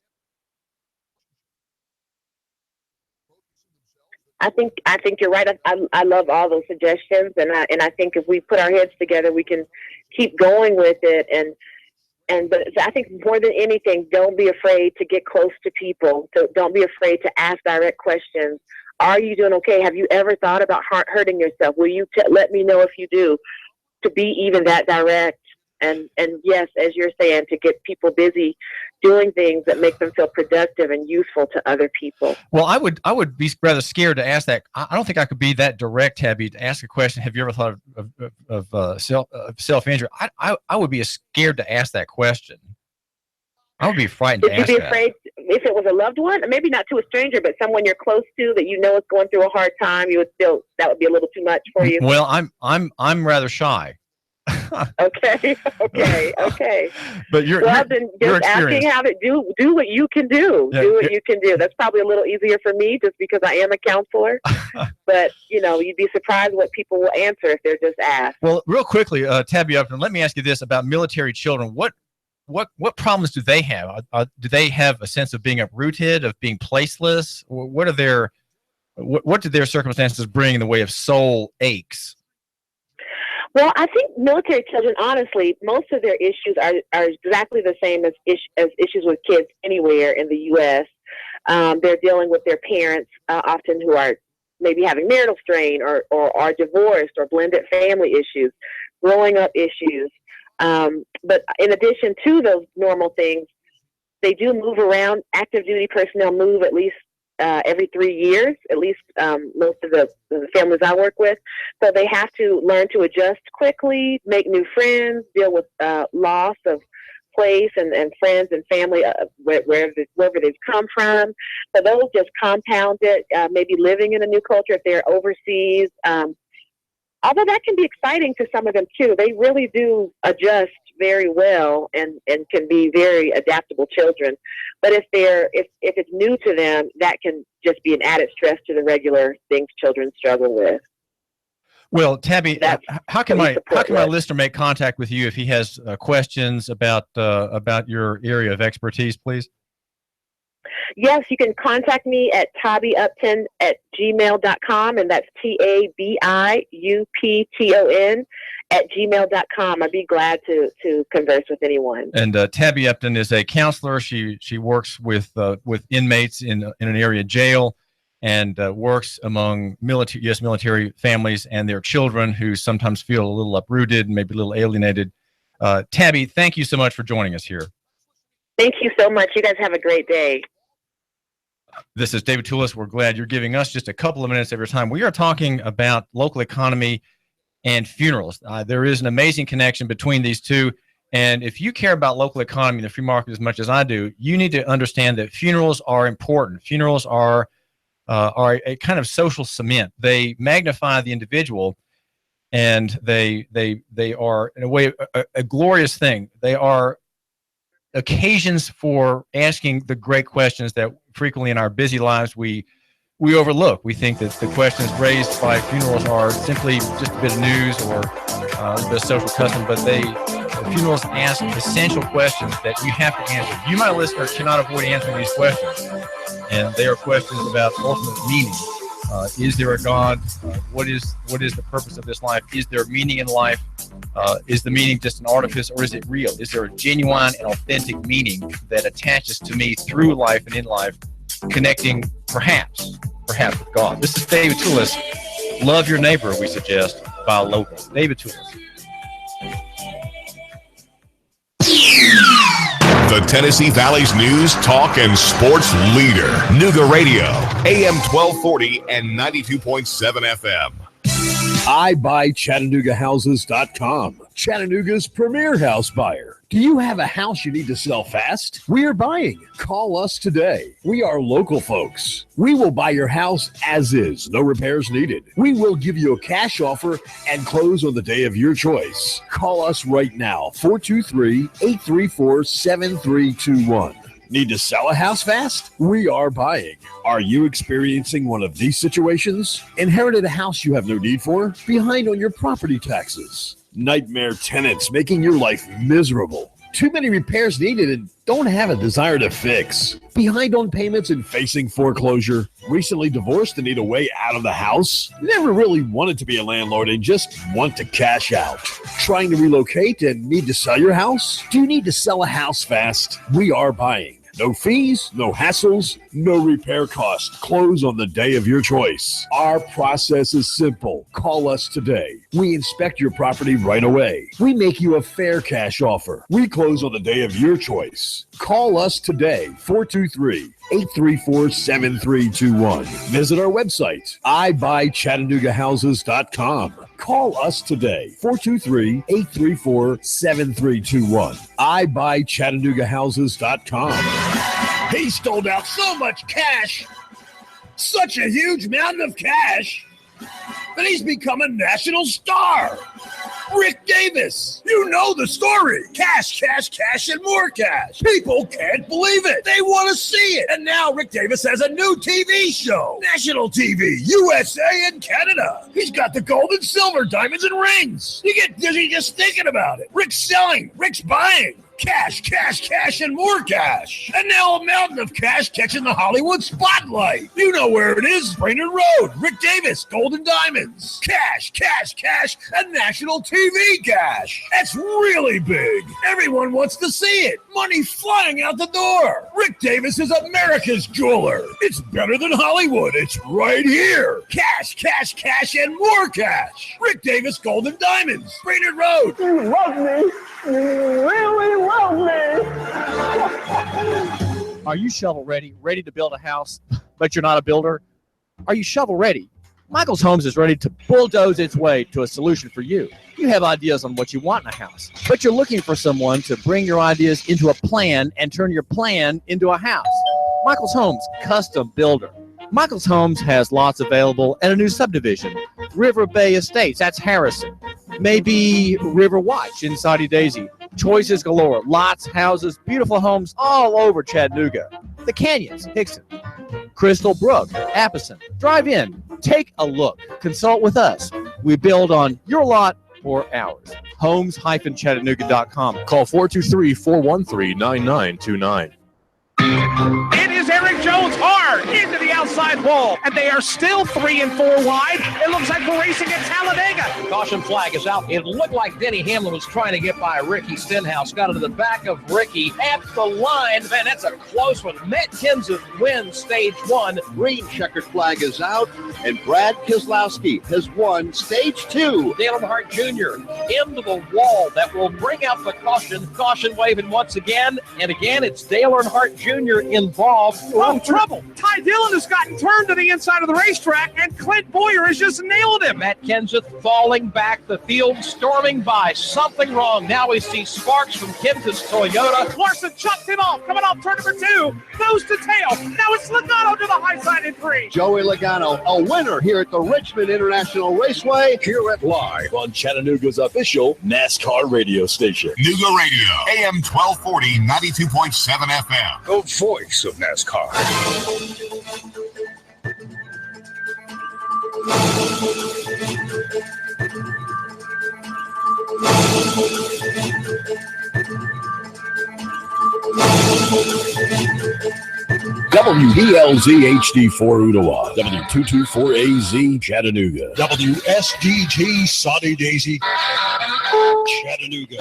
I think you're right. I love all those suggestions, and I think if we put our heads together, we can keep going with it. But I think more than anything, don't be afraid to get close to people. So don't be afraid to ask direct questions. Are you doing okay? Have you ever thought about hurting yourself? Will you let me know if you do? To be even that direct. And yes, as you're saying, to get people busy doing things that make them feel productive and useful to other people. Well, I would be rather scared to ask that. I don't think I could be that direct, Tabby, to ask a question. Have you ever thought of self-injury? I would be scared to ask that question. I would be frightened to ask that. Would you be afraid if it was a loved one? Maybe not to a stranger, but someone you're close to that you know is going through a hard time. You would feel that would be a little too much for you. Well, I'm rather shy. Okay. But you're asking how to do what you can do. Yeah, do what you can do. That's probably a little easier for me, just because I am a counselor. But you'd be surprised what people will answer if they're just asked. Well, real quickly, Tabby Upton, let me ask you this about military children. What problems do they have? Do they have a sense of being uprooted, of being placeless? What do their circumstances bring in the way of soul aches? Well, I think military children, honestly, most of their issues are exactly the same as issues with kids anywhere in the U.S. They're dealing with their parents, often who are maybe having marital strain or are divorced or blended family issues, growing up issues. But in addition to those normal things, they do move around. Active duty personnel move at least every 3 years, at least most of the families I work with. So they have to learn to adjust quickly, make new friends, deal with loss of place and friends and family wherever they've come from. So those just compound it, maybe living in a new culture if they're overseas. Although that can be exciting to some of them too. They really do adjust very well and can be very adaptable children. But if it's new to them, that can just be an added stress to the regular things children struggle with. Well, Tabby, how can my listener make contact with you if he has questions about your area of expertise, please? Yes, you can contact me at tabbyupton@gmail.com, and that's TABIUPTON@gmail.com. I'd be glad to converse with anyone. And Tabby Upton is a counselor. She works with inmates in an area jail, and works among U.S. military families and their children who sometimes feel a little uprooted and maybe a little alienated. Tabby, thank you so much for joining us here. Thank you so much. You guys have a great day. This is David Tulis. We're glad you're giving us just a couple of minutes of your time. We are talking about local economy and funerals. There is an amazing connection between these two. And if you care about local economy and the free market as much as I do, you need to understand that funerals are important. Funerals are a kind of social cement. They magnify the individual, and they are, in a way, a glorious thing. They are occasions for asking the great questions that frequently in our busy lives we overlook. We think that the questions raised by funerals are simply just a bit of news or a bit of social custom, but funerals ask essential questions that you have to answer. You, my listener, cannot avoid answering these questions, and they are questions about ultimate meaning. Is there a God? What is the purpose of this life? Is there meaning in life? Is the meaning just an artifice, or is it real? Is there a genuine and authentic meaning that attaches to me through life and in life, connecting perhaps with God? This is David Tulis. Love your neighbor, we suggest, by local. David Tulis. The Tennessee Valley's news, talk, and sports leader. Nooga Radio, AM 1240 and 92.7 FM. iBuyChattanoogaHouses.com, Chattanooga's premier house buyer. Do you have a house you need to sell fast? We are buying. Call us today. We are local folks. We will buy your house as is, no repairs needed. We will give you a cash offer and close on the day of your choice. Call us right now, 423-834-7321. Need to sell a house fast? We are buying. Are you experiencing one of these situations? Inherited a house you have no need for? Behind on your property taxes? Nightmare tenants making your life miserable? Too many repairs needed and don't have a desire to fix? Behind on payments and facing foreclosure? Recently divorced and need a way out of the house? Never really wanted to be a landlord and just want to cash out? Trying to relocate and need to sell your house? Do you need to sell a house fast? We are buying. No fees, no hassles, no repair costs. Close on the day of your choice. Our process is simple. Call us today. We inspect your property right away. We make you a fair cash offer. We close on the day of your choice. Call us today, 423-834-7321. Visit our website, iBuyChattanoogaHouses.com. Call us today, 423-834-7321. iBuyChattanoogaHouses.com. He stole out so much cash, such a huge mountain of cash, that he's become a national star. Rick Davis, you know the story. Cash, cash, cash, and more cash. People can't believe it. They want to see it. And now Rick Davis has a new TV show. National TV, USA and Canada. He's got the gold and silver, diamonds and rings. You get dizzy just thinking about it. Rick's selling. Rick's buying. Cash, cash, cash, and more cash. And now a mountain of cash catching the Hollywood spotlight. You know where it is. Brainerd Road, Rick Davis, Golden Diamonds. Cash, cash, cash, and national TV cash. That's really big. Everyone wants to see it. Money flying out the door. Rick Davis is America's jeweler. It's better than Hollywood. It's right here. Cash, cash, cash, and more cash. Rick Davis, Golden Diamonds, Brainerd Road. You love me. You really love me. Are you shovel ready to build a house, but you're not a builder? Are you shovel ready? Michael's Homes is ready to bulldoze its way to a solution for you. You have ideas on what you want in a house, but you're looking for someone to bring your ideas into a plan and turn your plan into a house. Michael's Homes, custom builder. Michael's Homes has lots available and a new subdivision, River Bay Estates, that's Harrison. Maybe River Watch in Saudi Daisy. Choices galore, lots, houses, beautiful homes all over Chattanooga. The Canyons, Hickson, Crystal Brook, Appleton. Drive in, take a look, consult with us. We build on your lot or ours. Homes-Chattanooga.com. Call 423-413-9929. It is Eric Jones hard into the outside wall, and they are still 3 and 4 wide. It looks like we're racing at Talladega. Caution flag is out. It looked like Denny Hamlin was trying to get by Ricky Stenhouse. Got into the back of Ricky at the line. Man, that's a close one. Matt Kenseth wins stage 1. Green checkered flag is out, and Brad Keselowski has won stage 2. Dale Earnhardt Jr. into the wall. That will bring out the caution. Caution waving once again. And again, it's Dale Earnhardt Jr. involved. Oh, trouble. Ty Dillon has gotten turned to the inside of the racetrack, and Clint Boyer has just nailed him. Matt Kenseth falling back, the field storming by. Something wrong. Now we see sparks from Kenseth's Toyota. Larson chucked him off, coming off turn number 2, nose to tail. Now it's Logano to the high side in 3. Joey Logano, a winner here at the Richmond International Raceway, here at Live on Chattanooga's official NASCAR radio station. Nooga Radio, AM 1240, 92.7 FM. The voice of NASCAR. WDLZ HD4 Ottawa, W224AZ Chattanooga, WSDT Saudi Daisy Chattanooga.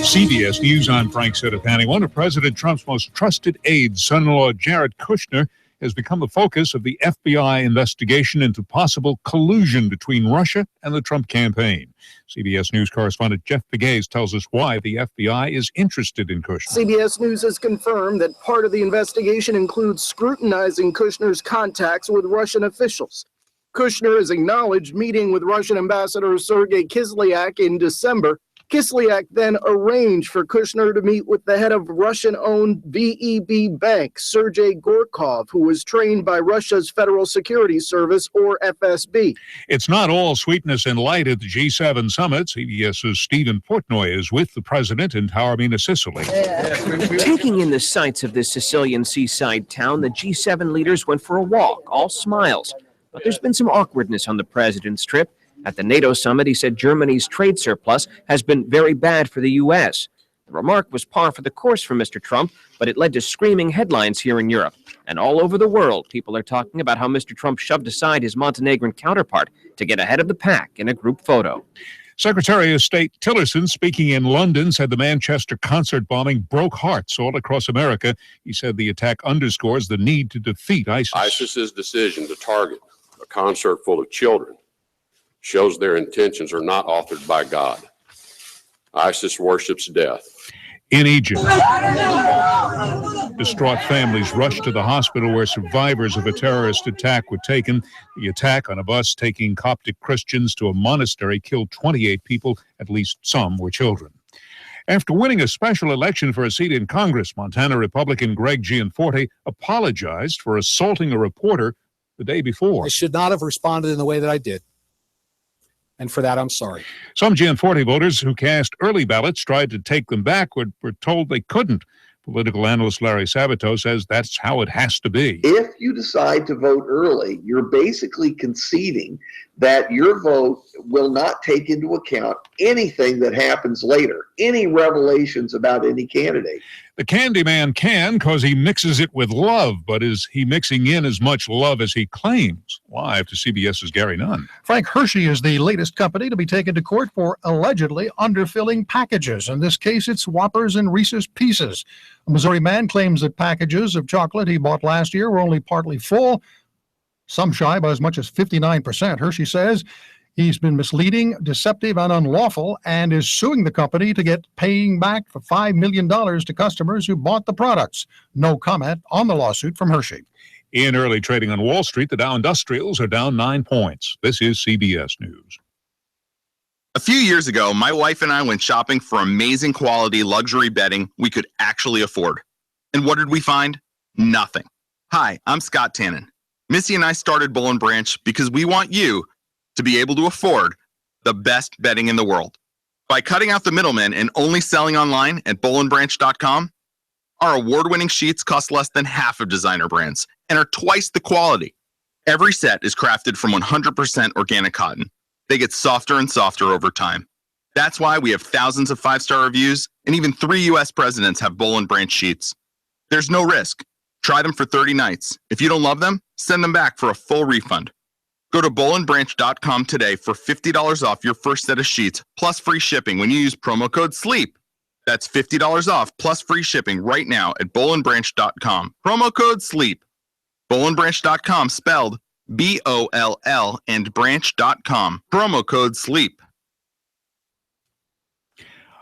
CBS News, I'm Frank Sedapani. One of President Trump's most trusted aides, son-in-law Jared Kushner, has become the focus of the FBI investigation into possible collusion between Russia and the Trump campaign. CBS News correspondent Jeff Pegues tells us why the FBI is interested in Kushner. CBS News has confirmed that part of the investigation includes scrutinizing Kushner's contacts with Russian officials. Kushner has acknowledged meeting with Russian Ambassador Sergei Kislyak in December. Kislyak then arranged for Kushner to meet with the head of Russian-owned VEB Bank, Sergei Gorkov, who was trained by Russia's Federal Security Service, or FSB. It's not all sweetness and light at the G7 summit. CBS's Stephen Portnoy is with the president in Taormina, Sicily. Taking in the sights of this Sicilian seaside town, the G7 leaders went for a walk, all smiles. But there's been some awkwardness on the president's trip. At the NATO summit, he said Germany's trade surplus has been very bad for the U.S. The remark was par for the course for Mr. Trump, but it led to screaming headlines here in Europe. And all over the world, people are talking about how Mr. Trump shoved aside his Montenegrin counterpart to get ahead of the pack in a group photo. Secretary of State Tillerson, speaking in London, said the Manchester concert bombing broke hearts all across America. He said the attack underscores the need to defeat ISIS. ISIS's decision to target a concert full of children shows their intentions are not authored by God. ISIS worships death. In Egypt, distraught families rushed to the hospital where survivors of a terrorist attack were taken. The attack on a bus taking Coptic Christians to a monastery killed 28 people. At least some were children. After winning a special election for a seat in Congress, Montana Republican Greg Gianforte apologized for assaulting a reporter the day before. I should not have responded in the way that I did. And for that, I'm sorry. Some Gianforte voters who cast early ballots tried to take them back, were told they couldn't. Political analyst Larry Sabato says that's how it has to be. If you decide to vote early, you're basically conceding that your vote will not take into account anything that happens later, any revelations about any candidate. The Candyman can because he mixes it with love, but is he mixing in as much love as he claims? Live to CBS's Gary Nunn. Frank Hershey is the latest company to be taken to court for allegedly underfilling packages. In this case, it's Whoppers and Reese's Pieces. A Missouri man claims that packages of chocolate he bought last year were only partly full, some shy by as much as 59%. Hershey says he's been misleading, deceptive, and unlawful, and is suing the company to get paying back for $5 million to customers who bought the products. No comment on the lawsuit from Hershey. In early trading on Wall Street, the Dow Industrials are down 9 points. This is CBS News. A few years ago, my wife and I went shopping for amazing quality luxury bedding we could actually afford. And what did we find? Nothing. Hi, I'm Scott Tannen. Missy and I started Boll & Branch because we want you to be able to afford the best bedding in the world. By cutting out the middlemen and only selling online at bollandbranch.com, our award-winning sheets cost less than half of designer brands and are twice the quality. Every set is crafted from 100% organic cotton. They get softer and softer over time. That's why we have thousands of 5-star reviews, and even 3 U.S. presidents have Boll & Branch sheets. There's no risk. Try them for 30 nights. If you don't love them, send them back for a full refund. Go to bollandbranch.com today for $50 off your first set of sheets, plus free shipping when you use promo code SLEEP. That's $50 off, plus free shipping right now at bollandbranch.com. Promo code SLEEP. bollandbranch.com, spelled B-O-L-L, and branch.com. Promo code SLEEP.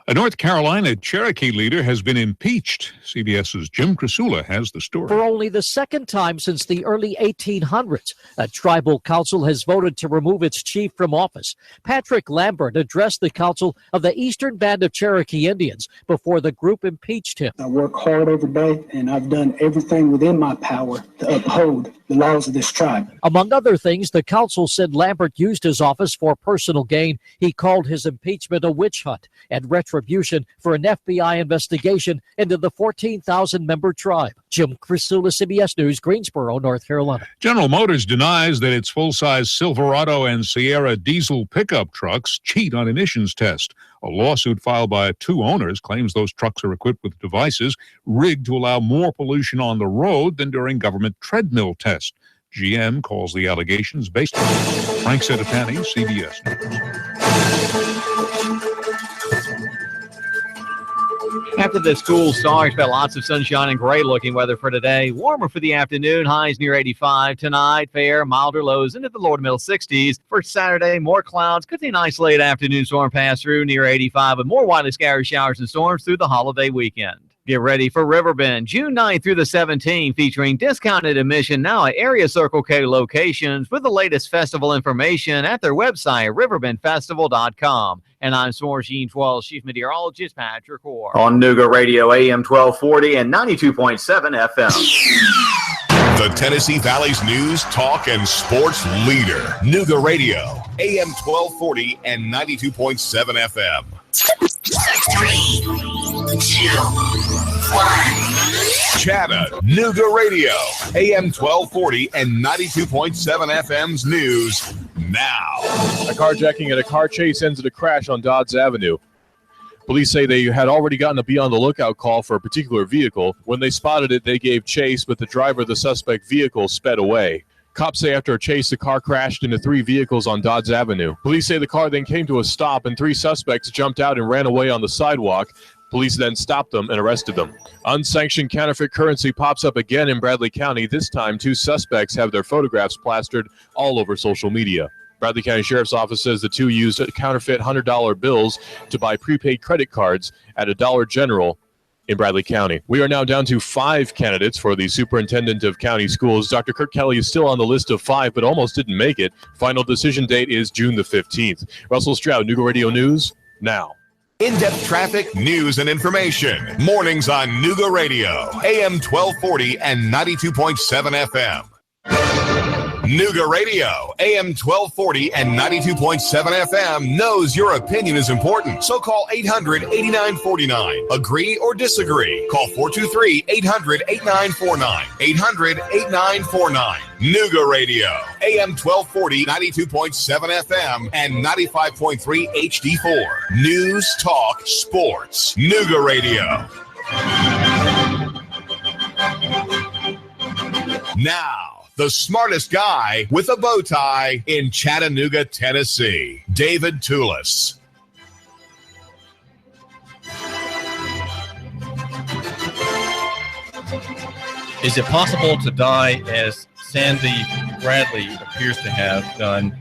A North Carolina Cherokee leader has been impeached. CBS's Jim Krasula has the story. For only the second time since the early 1800s, a tribal council has voted to remove its chief from office. Patrick Lambert addressed the council of the Eastern Band of Cherokee Indians before the group impeached him. I work hard every day, and I've done everything within my power to uphold the laws of this tribe. Among other things, the council said Lambert used his office for personal gain. He called his impeachment a witch hunt and retribution for an FBI investigation into the 14,000-member tribe. Jim Krasula, CBS News, Greensboro, North Carolina. General Motors denies that its full-size Silverado and Sierra diesel pickup trucks cheat on emissions tests. A lawsuit filed by 2 owners claims those trucks are equipped with devices rigged to allow more pollution on the road than during government treadmill tests. GM calls the allegations baseless. Frank Sedapani, CBS News. After this cool start, expect lots of sunshine and great-looking weather for today. Warmer for the afternoon, highs near 85. Tonight, fair, milder lows into the lower to middle 60s. For Saturday, more clouds. Could see a nice late afternoon storm pass through near 85, with more widely scattered showers and storms through the holiday weekend. Get ready for Riverbend, June 9th through the 17th, featuring discounted admission now at area Circle K locations with the latest festival information at their website, riverbendfestival.com. And I'm S'mores Jeans Wells, Chief Meteorologist Patrick Hoare. On Nooga Radio, AM 1240 and 92.7 FM. The Tennessee Valley's news, talk, and sports leader. Nooga Radio, AM 1240 and 92.7 FM. 3, 2, 1. Chattanooga Radio, AM 1240 and 92.7 FM's news now. A carjacking and a car chase ends in a crash on Dodds Avenue. Police say they had already gotten a be on the lookout call for a particular vehicle. When they spotted it, they gave chase, but the driver of the suspect vehicle sped away. Cops say after a chase, the car crashed into 3 vehicles on Dodds Avenue. Police say the car then came to a stop and 3 suspects jumped out and ran away on the sidewalk. Police then stopped them and arrested them. Unsanctioned counterfeit currency pops up again in Bradley County. This time, 2 suspects have their photographs plastered all over social media. Bradley County Sheriff's Office says the 2 used counterfeit $100 bills to buy prepaid credit cards at a Dollar General in Bradley County. We are now down to 5 candidates for the superintendent of county schools. Dr. Kirk Kelly is still on the list of 5, but almost didn't make it. Final decision date is June the 15th. Russell Stroud, Nooga Radio News, now. In-depth traffic, news, and information. Mornings on Nooga Radio, AM 1240 and 92.7 FM. Nooga Radio, AM 1240 and 92.7 FM knows your opinion is important. So call 800-8949. Agree or disagree. Call 423-800-8949. 800-8949. Nooga Radio, AM 1240, 92.7 FM, and 95.3 HD4. News, talk, sports. Nooga Radio. Now, the smartest guy with a bow tie in Chattanooga, Tennessee, David Tulis. Is it possible to die as Sandy Bradley appears to have done,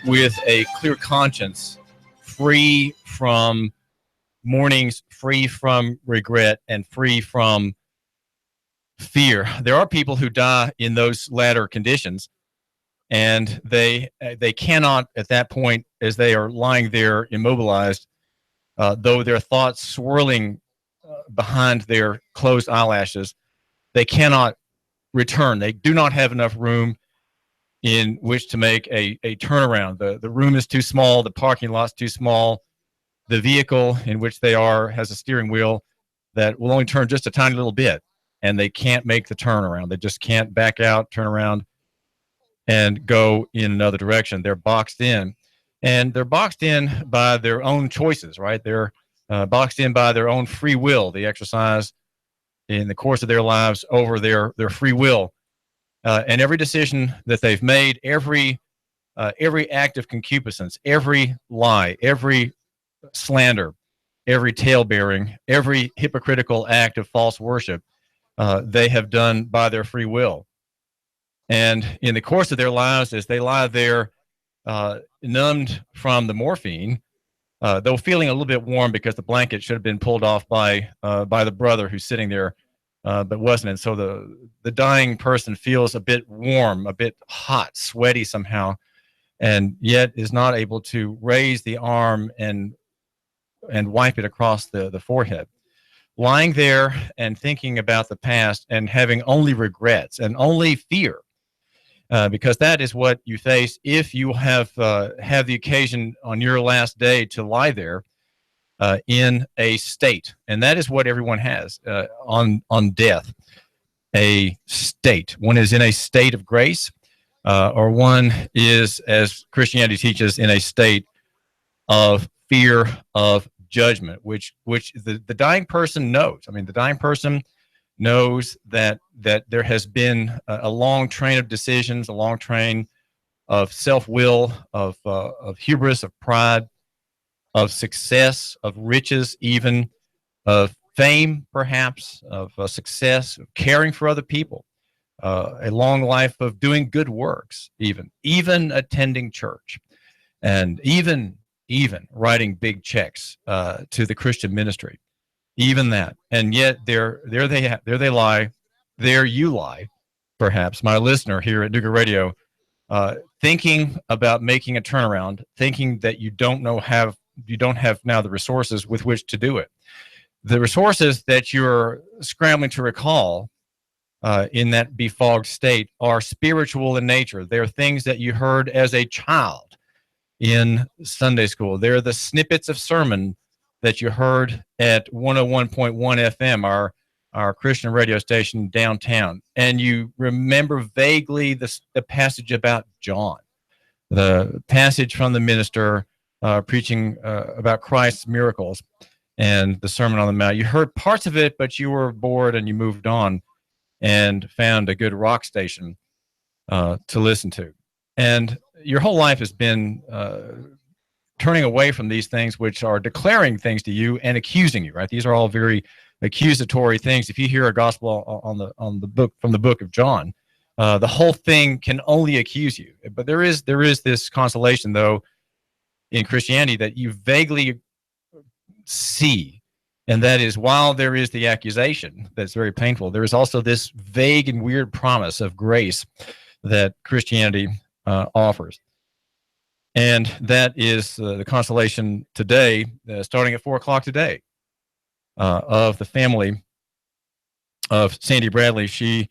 with a clear conscience, free from mournings, free from regret, and free from fear? There are people who die in those latter conditions, and they cannot, at that point, as they are lying there immobilized, though their thoughts swirling behind their closed eyelashes, they cannot return. They do not have enough room in which to make a turnaround. The room is too small. The parking lot's too small. The vehicle in which they are has a steering wheel that will only turn just a tiny little bit, and they can't make the turnaround. They just can't back out, turn around, and go in another direction. They're boxed in, and they're boxed in by their own choices, right? They're boxed in by their own free will. They exercise in the course of their lives over their free will. And every decision that they've made, every act of concupiscence, every lie, every slander, every tale-bearing, every hypocritical act of false worship, they have done by their free will. And in the course of their lives, as they lie there numbed from the morphine, though feeling a little bit warm because the blanket should have been pulled off by the brother who's sitting there, but wasn't. And so the dying person feels a bit warm, a bit hot, sweaty somehow, and yet is not able to raise the arm and wipe it across the forehead. Lying there and thinking about the past and having only regrets and only fear, because that is what you face if you have the occasion on your last day to lie there in a state. And that is what everyone has on death, a state. One is in a state of grace, or one is, as Christianity teaches, in a state of fear of judgment, which the dying person knows. I mean, the dying person knows that there has been a long train of decisions, a long train of self-will, of hubris, of pride, of success, of riches, even of fame, perhaps, of success, of caring for other people, a long life of doing good works, even attending church, and even writing big checks to the Christian ministry. Even that. And yet there they lie, there you lie, perhaps, my listener here at Nooga Radio, thinking about making a turnaround, thinking that you don't have now the resources with which to do it. The resources that you're scrambling to recall in that befogged state are spiritual in nature. They're things that you heard as a child in Sunday school. They're the snippets of sermon that you heard at 101.1 FM, our Christian radio station downtown. And you remember vaguely the passage about John, the passage from the minister preaching about Christ's miracles and the Sermon on the Mount. You heard parts of it, but you were bored and you moved on and found a good rock station to listen to. And your whole life has been turning away from these things, which are declaring things to you and accusing you, right? These are all very accusatory things. If you hear a gospel on the book, from the book of John, the whole thing can only accuse you. But there is this consolation, though, in Christianity that you vaguely see, and that is, while there is the accusation that's very painful, there is also this vague and weird promise of grace that Christianity offers. And that is the consolation today, starting at 4 o'clock today, of the family of Sandy Bradley. She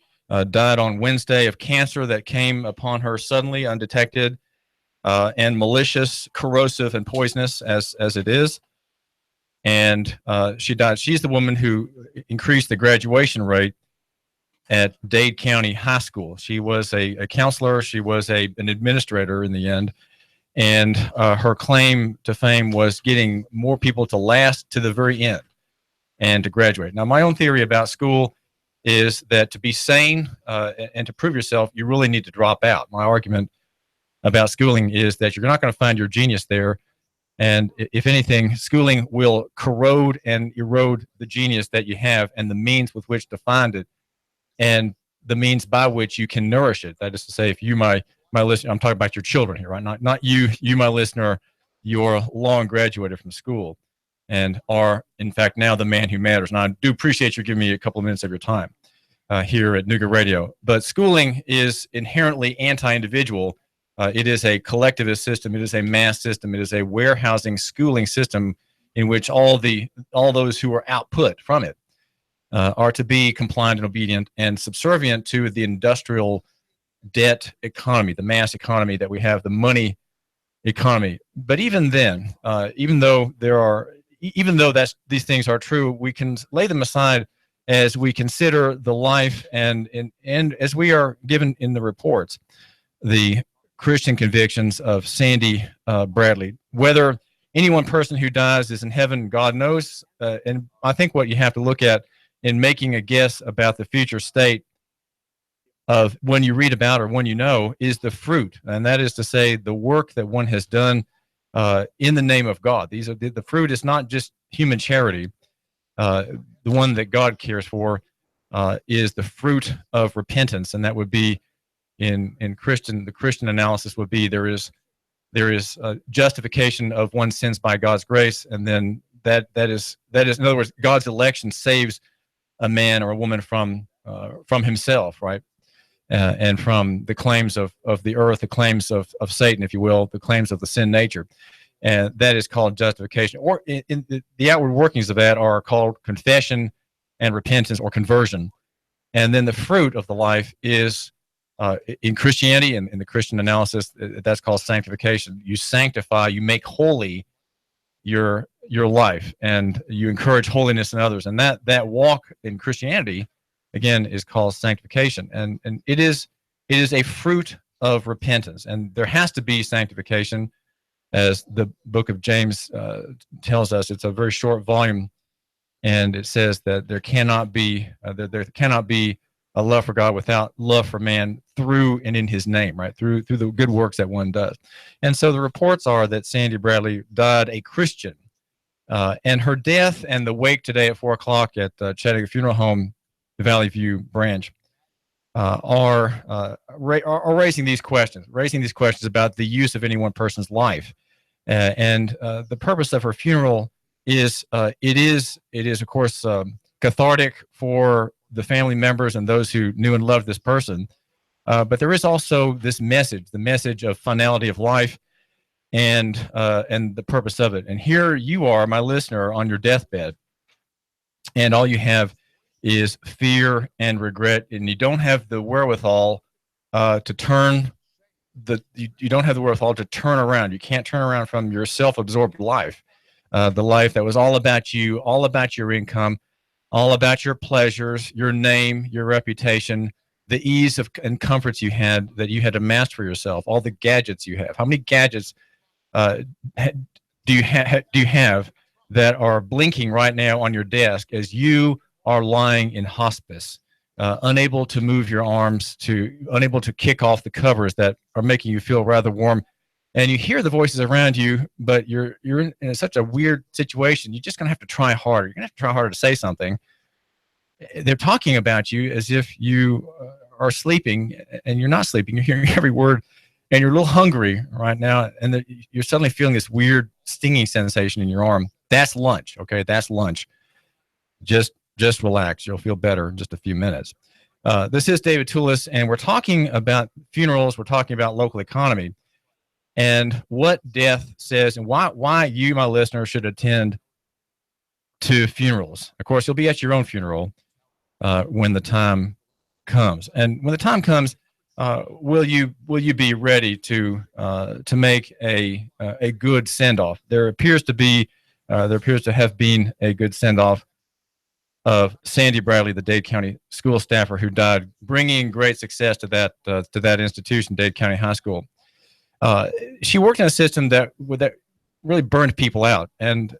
died on Wednesday of cancer that came upon her suddenly, undetected, and malicious, corrosive, and poisonous as it is. And she died. She's the woman who increased the graduation rate at Dade County High School. She was a counselor. She was an administrator in the end. And her claim to fame was getting more people to last to the very end and to graduate. Now, my own theory about school is that to be sane and to prove yourself, you really need to drop out. My argument about schooling is that you're not going to find your genius there. And if anything, schooling will corrode and erode the genius that you have and the means with which to find it and the means by which you can nourish it. That is to say, if you, my listener, I'm talking about your children here, right? Not you, my listener, you're long graduated from school and are, in fact, now the man who matters. And I do appreciate you giving me a couple of minutes of your time here at Nooga Radio. But schooling is inherently anti-individual. It is a collectivist system. It is a mass system. It is a warehousing schooling system in which all those who are output from it are to be compliant and obedient and subservient to the industrial debt economy, the mass economy that we have, the money economy. But even then, even though these things are true, we can lay them aside as we consider the life and as we are given in the reports, the Christian convictions of Sandy Bradley. Whether any one person who dies is in heaven, God knows. And I think what you have to look at in making a guess about the future state of when you read about or when you know is the fruit. And that is to say, the work that one has done in the name of God. These are the fruit is not just human charity. The one that God cares for is the fruit of repentance. And that would be in Christian, the Christian analysis would be there is justification of one's sins by God's grace. And then that is, in other words, God's election saves a man or a woman from himself, right? And from the claims of the earth, the claims of Satan, if you will, the claims of the sin nature. And that is called justification. Or in the outward workings of that are called confession and repentance or conversion. And then the fruit of the life is, in Christianity and in the Christian analysis, that's called sanctification. You sanctify, you make holy your life, and you encourage holiness in others. And that walk in Christianity, again, is called sanctification. And it is a fruit of repentance. And there has to be sanctification, as the book of James tells us. It's a very short volume, and it says that there cannot be a love for God without love for man through and in his name, right? Through the good works that one does. And so the reports are that Sandy Bradley died a Christian. And her death and the wake today at 4 o'clock at Chattanooga Funeral Home, the Valley View branch, are raising these questions about the use of any one person's life. And the purpose of her funeral is, it is of course, cathartic for the family members and those who knew and loved this person. But there is also this message, the message of finality of life and the purpose of it. And here you are, my listener, on your deathbed, and all you have is fear and regret, and you don't have the wherewithal to turn you don't have the wherewithal to turn around. You can't turn around from your self-absorbed life, the life that was all about you, all about your income, all about your pleasures, your name, your reputation, the ease and comforts you had that you had amassed for yourself, all the gadgets you have. How many gadgets do you have that are blinking right now on your desk as you are lying in hospice, unable to move your arms, unable to kick off the covers that are making you feel rather warm? And you hear the voices around you, but you're in such a weird situation. You're just going to have to try harder. You're going to have to try harder to say something. They're talking about you as if you are sleeping, and you're not sleeping. You're hearing every word, and you're a little hungry right now, and you're suddenly feeling this weird stinging sensation in your arm. That's lunch, okay? That's lunch. Just relax. You'll feel better in just a few minutes. This is David Tulis, and we're talking about funerals. We're talking about local economy and what death says, and why you, my listener, should attend to funerals. Of course, you'll be at your own funeral when the time comes. And when the time comes, will you be ready to make a good send off? There appears to have been a good send off of Sandy Bradley, the Dade County school staffer who died, bringing great success to that institution, Dade County High School. She worked in a system that really burned people out, and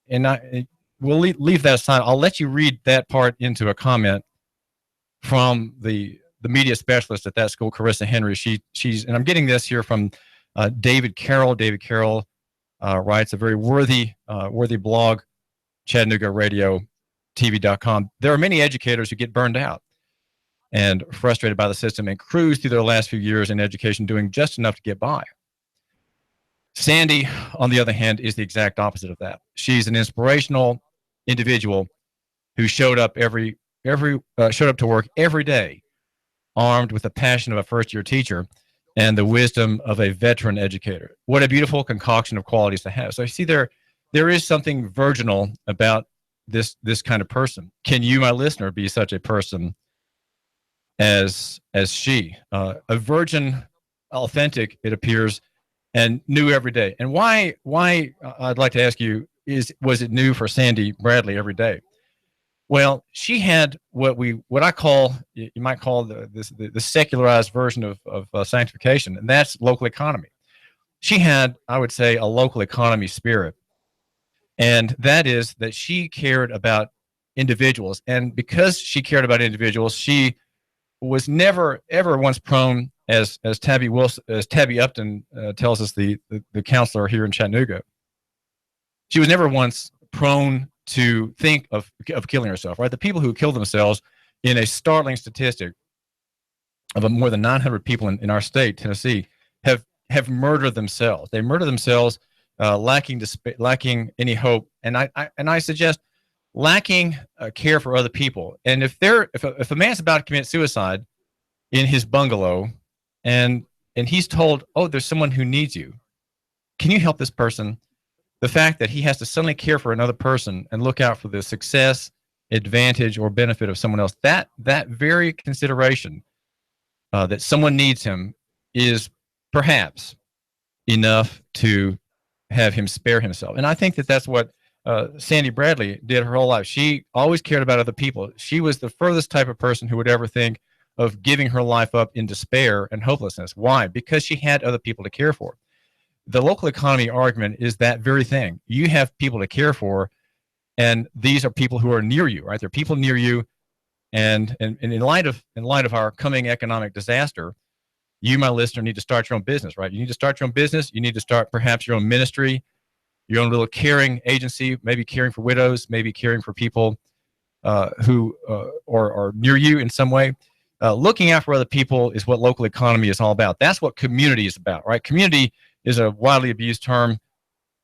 we'll leave that aside. I'll let you read that part into a comment from the media specialist at that school, Carissa Henry. She's and I'm getting this here from David Carroll. David Carroll writes a very worthy blog, Chattanooga Radio. TV.com. There are many educators who get burned out and frustrated by the system and cruise through their last few years in education doing just enough to get by. Sandy, on the other hand, is the exact opposite of that. She's an inspirational individual who showed up to work every day, armed with the passion of a first-year teacher and the wisdom of a veteran educator. What a beautiful concoction of qualities to have. So you see, there is something virginal about this kind of person. Can you, my listener, be such a person as she? A virgin, authentic, it appears, and new every day. And why I'd like to ask you was it new for Sandy Bradley every day? Well, she had what I call, you might call the secularized version of sanctification, and that's local economy. She had, I would say, a local economy spirit. And that is that she cared about individuals. And because she cared about individuals, she was never, ever once prone, as Tabby Upton tells us, the counselor here in Chattanooga, she was never once prone to think of killing herself, right? The people who kill themselves, in a startling statistic of more than 900 people in our state, Tennessee, have murdered themselves. They murder themselves lacking any hope, and I suggest lacking care for other people. And if a man's about to commit suicide in his bungalow, and he's told, oh, there's someone who needs you, can you help this person? The fact that he has to suddenly care for another person and look out for the success, advantage, or benefit of someone else, that very consideration that someone needs him is perhaps enough to have him spare himself. And I think that's what Sandy Bradley did her whole life. She always cared about other people. She was the furthest type of person who would ever think of giving her life up in despair and hopelessness. Why? Because she had other people to care for. The local economy argument is that very thing. You have people to care for, and these are people who are near you, right? They're people near you, and in light of our coming economic disaster, you, my listener, need to start your own business, right? You need to start your own business. You need to start perhaps your own ministry, your own little caring agency, maybe caring for widows, maybe caring for people who are near you in some way. Looking out for other people is what local economy is all about. That's what community is about, right? Community is a widely abused term,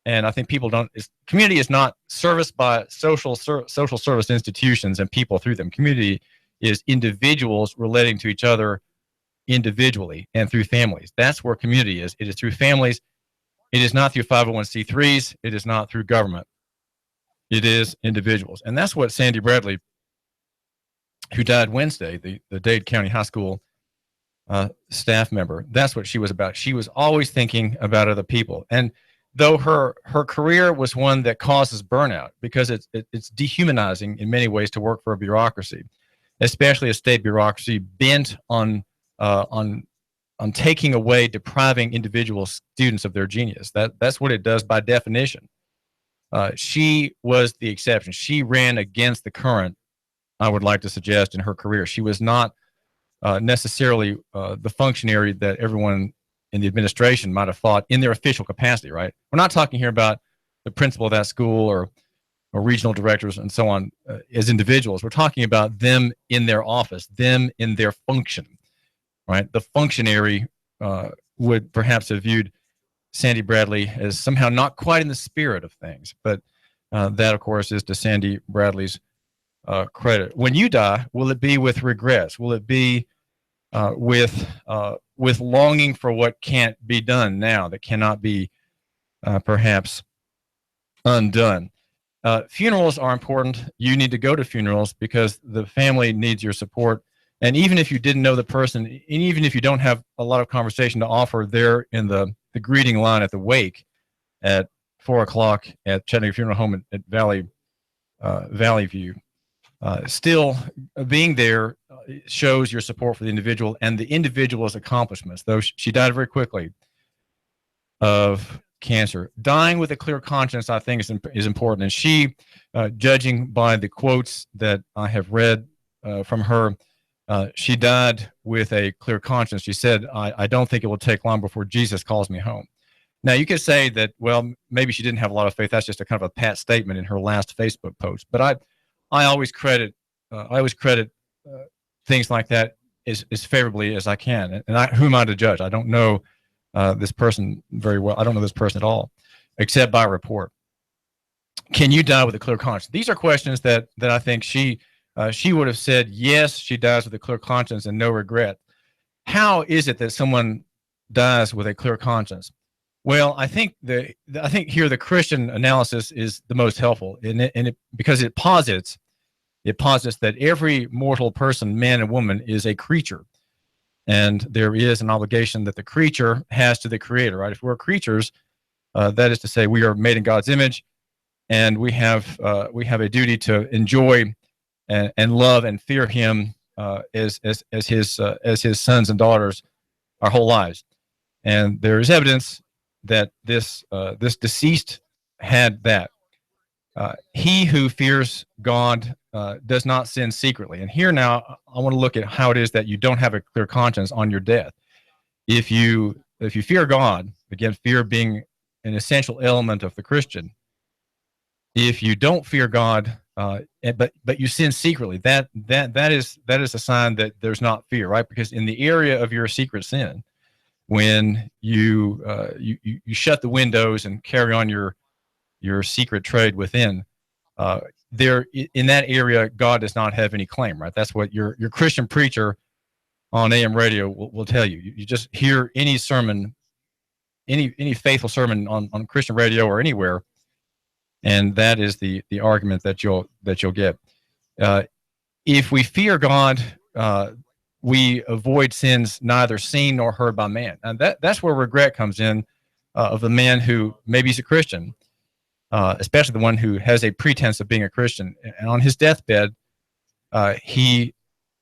and I think people don't. Community is not serviced by social service institutions and people through them. Community is individuals relating to each other individually and through families. That's where community is. It is through families. It is not through 501c3s. It is not through government. It is individuals. And that's what Sandy Bradley, who died Wednesday, the Dade County High School staff member, that's what she was about. She was always thinking about other people. And though her career was one that causes burnout, because it's dehumanizing in many ways to work for a bureaucracy, especially a state bureaucracy bent on taking away, depriving individual students of their genius. That's what it does by definition. She was the exception. She ran against the current, I would like to suggest, in her career. She was not necessarily the functionary that everyone in the administration might have thought in their official capacity, right? We're not talking here about the principal of that school or regional directors and so on as individuals. We're talking about them in their office, them in their function, right? The functionary would perhaps have viewed Sandy Bradley as somehow not quite in the spirit of things, but that, of course, is to Sandy Bradley's credit. When you die, will it be with regrets? Will it be with longing for what can't be done now, that cannot be perhaps undone? Funerals are important. You need to go to funerals because the family needs your support. And even if you didn't know the person, and even if you don't have a lot of conversation to offer there in the greeting line at the wake at 4 o'clock at Chattanooga Funeral Home at Valley View, still being there shows your support for the individual and the individual's accomplishments. Though she died very quickly of cancer. Dying with a clear conscience, I think, is important. And she, judging by the quotes that I have read from her, she died with a clear conscience. She said, I don't think it will take long before Jesus calls me home. Now, you could say that, well, maybe she didn't have a lot of faith. That's just a kind of a pat statement in her last Facebook post. But I always credit things like that as favorably as I can. And who am I to judge? I don't know this person very well. I don't know this person at all, except by report. Can you die with a clear conscience? These are questions that I think she would have said, yes, she dies with a clear conscience and no regret. How is it that someone dies with a clear conscience? Well, I think here the Christian analysis is the most helpful, because it posits that every mortal person, man and woman, is a creature, and there is an obligation that the creature has to the Creator. Right? If we're creatures, that is to say, we are made in God's image, and we have a duty to enjoy and love and fear Him as His sons and daughters our whole lives. And there is evidence that this deceased had that. He who fears God does not sin secretly. And here now, I want to look at how it is that you don't have a clear conscience on your death. If you fear God, again, fear being an essential element of the Christian. If you don't fear God, but you sin secretly, that is a sign that there's not fear, right? Because in the area of your secret sin, when you shut the windows and carry on your secret trade within, there in that area, God does not have any claim, right? That's what your Christian preacher on AM radio will tell you. You just hear any sermon, any faithful sermon on Christian radio or anywhere, and that is the argument that you'll get. If we fear God, we avoid sins neither seen nor heard by man, and that's where regret comes in of the man who maybe he's a Christian, especially the one who has a pretense of being a Christian, and on his deathbed, he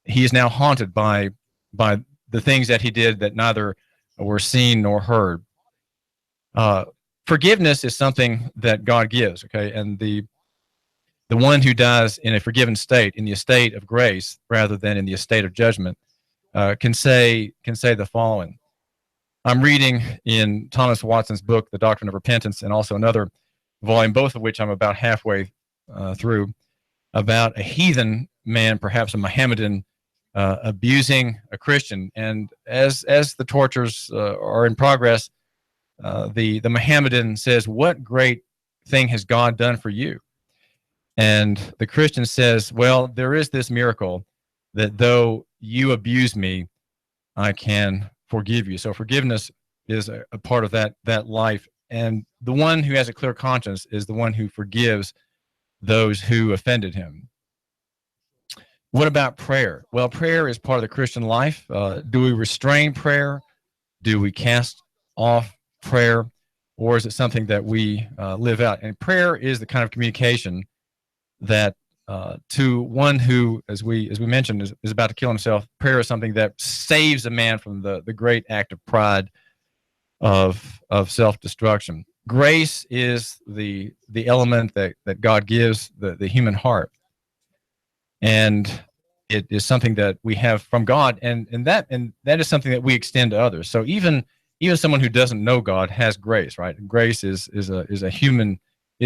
is now haunted by the things that he did that neither were seen nor heard. Forgiveness is something that God gives, okay? And the one who dies in a forgiven state, in the estate of grace rather than in the estate of judgment, can say the following. I'm reading in Thomas Watson's book, The Doctrine of Repentance, and also another volume, both of which I'm about halfway through, about a heathen man, perhaps a Mohammedan, abusing a Christian. And as the tortures are in progress, the Mohammedan says, "What great thing has God done for you?" And the Christian says, "Well, there is this miracle that though you abuse me, I can forgive you." So forgiveness is a part of that life. And the one who has a clear conscience is the one who forgives those who offended him. What about prayer? Well, prayer is part of the Christian life. Do we restrain prayer? Do we cast off prayer? Or is it something that we live out? And prayer is the kind of communication that to one who, as we mentioned, is about to kill himself, prayer is something that saves a man from the great act of pride of self-destruction. Grace is the element that God gives the human heart, and it is something that we have from God, and that is something that we extend to others. So even someone who doesn't know God has grace, right? Grace is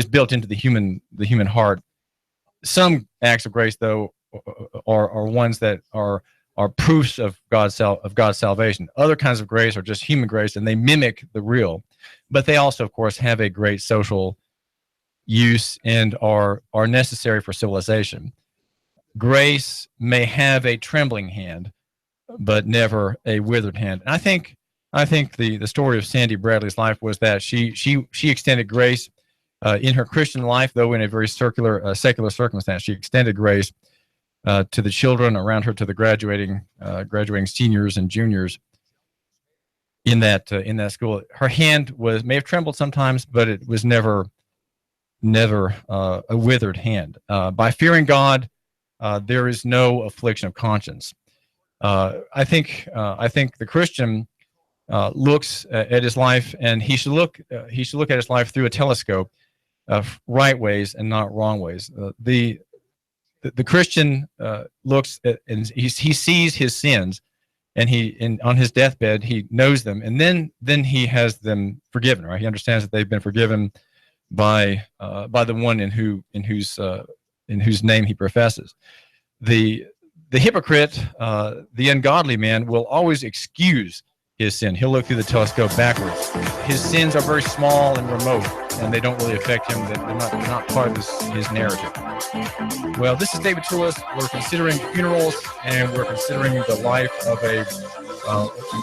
built into the human heart. Some acts of grace, though, are ones that are proofs of God's salvation. Other kinds of grace are just human grace, and they mimic the real, but they also, of course, have a great social use and are necessary for civilization. Grace may have a trembling hand, but never a withered hand. And I think the story of Sandy Bradley's life was that she extended grace in her Christian life, though in a very secular circumstance. She extended grace to the children around her, to the graduating seniors and juniors in that school. Her hand may have trembled sometimes, but it was never a withered hand. By fearing God, there is no affliction of conscience. I think the Christian looks at his life, and he should look at his life through a telescope of right ways and not wrong ways. The Christian looks at, and he sees his sins, and on his deathbed he knows them, and then he has them forgiven. Right? He understands that they've been forgiven by the one in whose name he professes. The hypocrite, the ungodly man, will always excuse his sin. He'll look through the telescope backwards. His sins are very small and remote, and they don't really affect him. They're not part of his narrative. Well, this is David Tulis. We're considering funerals, and we're considering the life of a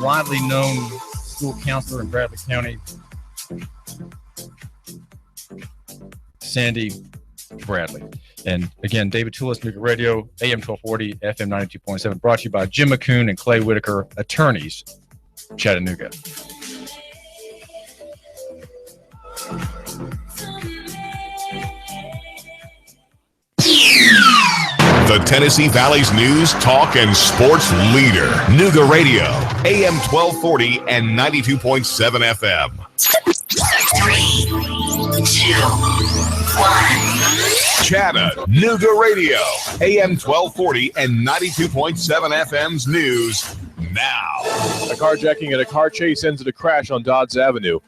widely known school counselor in Bradley County, Sandy Bradley. And again, David Tulis, Nooga Radio, AM 1240, FM 92.7, brought to you by Jim McCoon and Clay Whitaker, attorneys, Chattanooga. The Tennessee Valley's news, talk, and sports leader. Nooga Radio, AM 1240 and 92.7 FM. 3, 2, 1. Chattanooga Radio, AM 1240 and 92.7 FM's news now. A carjacking and a car chase ends in a crash on Dodds Avenue.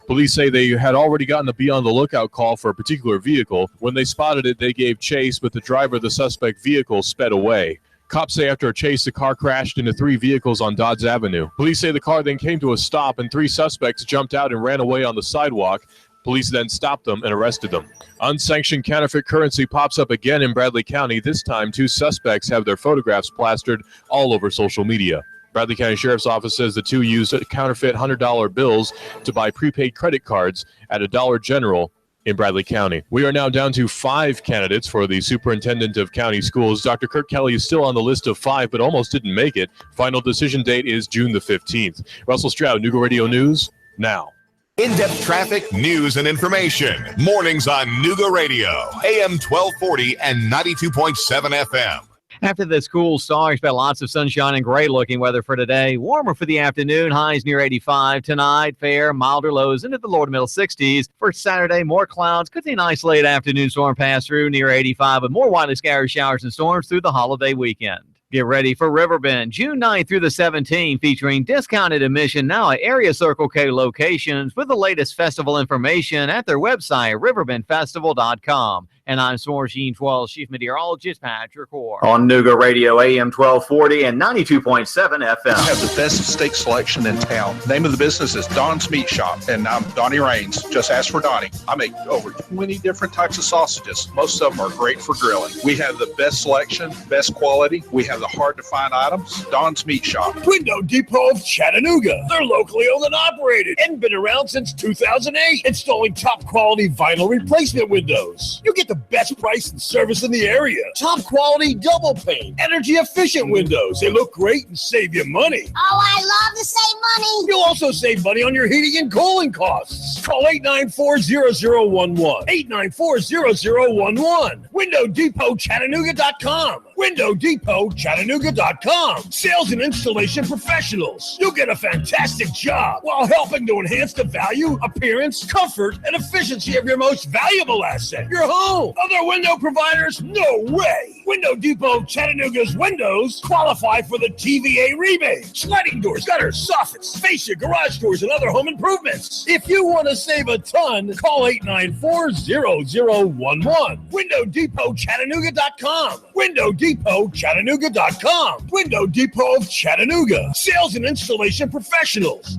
Police say they had already gotten a be on the lookout call for a particular vehicle. When they spotted it, they gave chase, but the driver of the suspect vehicle sped away. Cops say after a chase, the car crashed into 3 vehicles on Dodds Avenue. Police say the car then came to a stop, and 3 suspects jumped out and ran away on the sidewalk. Police then stopped them and arrested them. Unsanctioned counterfeit currency pops up again in Bradley County. This time, 2 suspects have their photographs plastered all over social media. Bradley County Sheriff's Office says the 2 used counterfeit $100 bills to buy prepaid credit cards at a Dollar General in Bradley County. We are now down to 5 candidates for the Superintendent of County Schools. Dr. Kirk Kelly is still on the list of 5, but almost didn't make it. Final decision date is June the 15th. Russell Stroud, Nooga Radio News, now. In-depth traffic, news, and information. Mornings on Nooga Radio, AM 1240 and 92.7 FM. After the cool start, expect lots of sunshine and great-looking weather for today. Warmer for the afternoon, highs near 85. Tonight, fair, milder lows into the lower to middle 60s. For Saturday, more clouds. Could see an isolated afternoon storm pass through near 85, with more widely scattered showers and storms through the holiday weekend. Get ready for Riverbend, June 9th through the 17th, featuring discounted admission now at Area Circle K locations with the latest festival information at their website, riverbendfestival.com. And I'm S'mores Gene 12 Chief Meteorologist Patrick Orr. On Nooga Radio, AM 1240 and 92.7 FM. We have the best steak selection in town. Name of the business is Don's Meat Shop, and I'm Donnie Raines. Just ask for Donnie. I make over 20 different types of sausages. Most of them are great for grilling. We have the best selection, best quality. We have the hard-to-find items. Don's Meat Shop. Window Depot of Chattanooga. They're locally owned and operated and been around since 2008, installing top-quality vinyl replacement windows. You get the best price and service in the area. Top quality double pane, energy efficient windows. They look great and save you money. Oh, I love to save money. You'll also save money on your heating and cooling costs. Call 894-0011. 894-0011. WindowDepotChattanooga.com. WindowDepotChattanooga.com. Sales and installation professionals. You'll get a fantastic job while helping to enhance the value, appearance, comfort, and efficiency of your most valuable asset, your home. Other window providers? No way. Window Depot Chattanooga's windows qualify for the TVA rebate. Sliding doors, gutters, soffits, fascia, garage doors, and other home improvements. If you want to save a ton, call 894-0011. WindowDepotChattanooga.com. WindowDepotChattanooga.com. Window Depot of Chattanooga. Sales and installation professionals.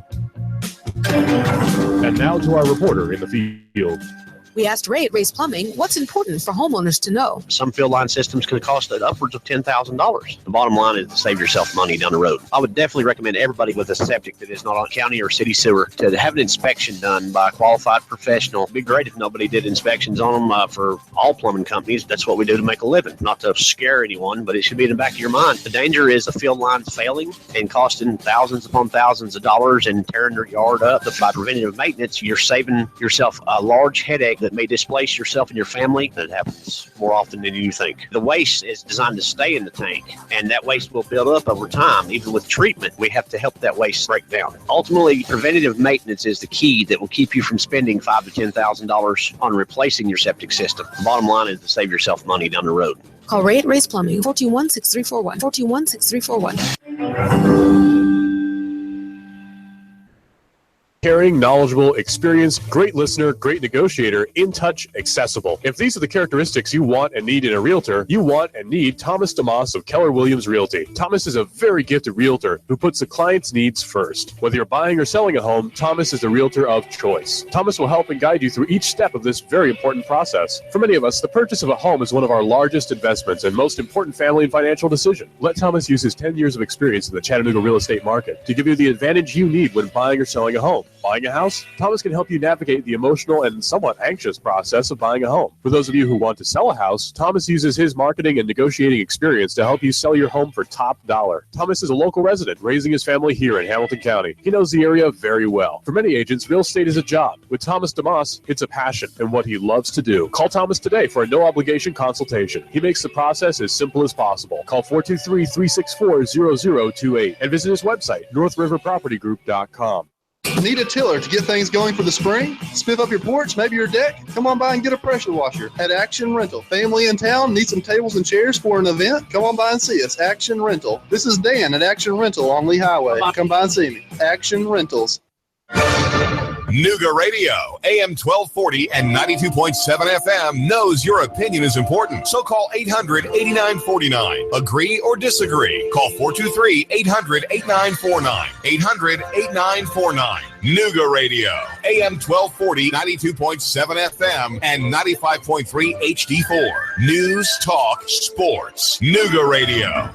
And now to our reporter in the field. We asked Ray at Ray's Plumbing what's important for homeowners to know. Some field line systems can cost upwards of $10,000. The bottom line is to save yourself money down the road. I would definitely recommend everybody with a septic that is not on county or city sewer to have an inspection done by a qualified professional. It'd be great if nobody did inspections on them for all plumbing companies. That's what we do to make a living. Not to scare anyone, but it should be in the back of your mind. The danger is the field lines failing and costing thousands upon thousands of dollars and tearing your yard up. But by preventative maintenance, you're saving yourself a large headache that may displace yourself and your family. That happens more often than you think. The waste is designed to stay in the tank, and that waste will build up over time. Even with treatment, we have to help that waste break down. Ultimately, preventative maintenance is the key that will keep you from spending $5,000 to $10,000 on replacing your septic system. The bottom line is to save yourself money down the road. Call Ray at Ray's Plumbing, 421-6341, 421-6341. Caring, knowledgeable, experienced, great listener, great negotiator, in touch, accessible. If these are the characteristics you want and need in a realtor, you want and need Thomas DeMoss of Keller Williams Realty. Thomas is a very gifted realtor who puts the client's needs first. Whether you're buying or selling a home, Thomas is the realtor of choice. Thomas will help and guide you through each step of this very important process. For many of us, the purchase of a home is one of our largest investments and most important family and financial decision. Let Thomas use his 10 years of experience in the Chattanooga real estate market to give you the advantage you need when buying or selling a home. Buying a house? Thomas can help you navigate the emotional and somewhat anxious process of buying a home. For those of you who want to sell a house, Thomas uses his marketing and negotiating experience to help you sell your home for top dollar. Thomas is a local resident, raising his family here in Hamilton County. He knows the area very well. For many agents, real estate is a job. With Thomas DeMoss, it's a passion and what he loves to do. Call Thomas today for a no-obligation consultation. He makes the process as simple as possible. Call 423-364-0028 and visit his website, northriverpropertygroup.com. Need a tiller to get things going for the spring? Spiff up your porch, maybe your deck? Come on by and get a pressure washer at Action Rental. Family in town, need some tables and chairs for an event? Come on by and see us, Action Rental. This is Dan at Action Rental on Lee Highway. Come by and see me, Action Rentals. Nooga Radio, AM 1240 and 92.7 FM knows your opinion is important. So call 800-8949. Agree or disagree. Call 423-800-8949. 800-8949. Nooga Radio, AM 1240, 92.7 FM, and 95.3 HD4. News, talk, sports. Nooga Radio.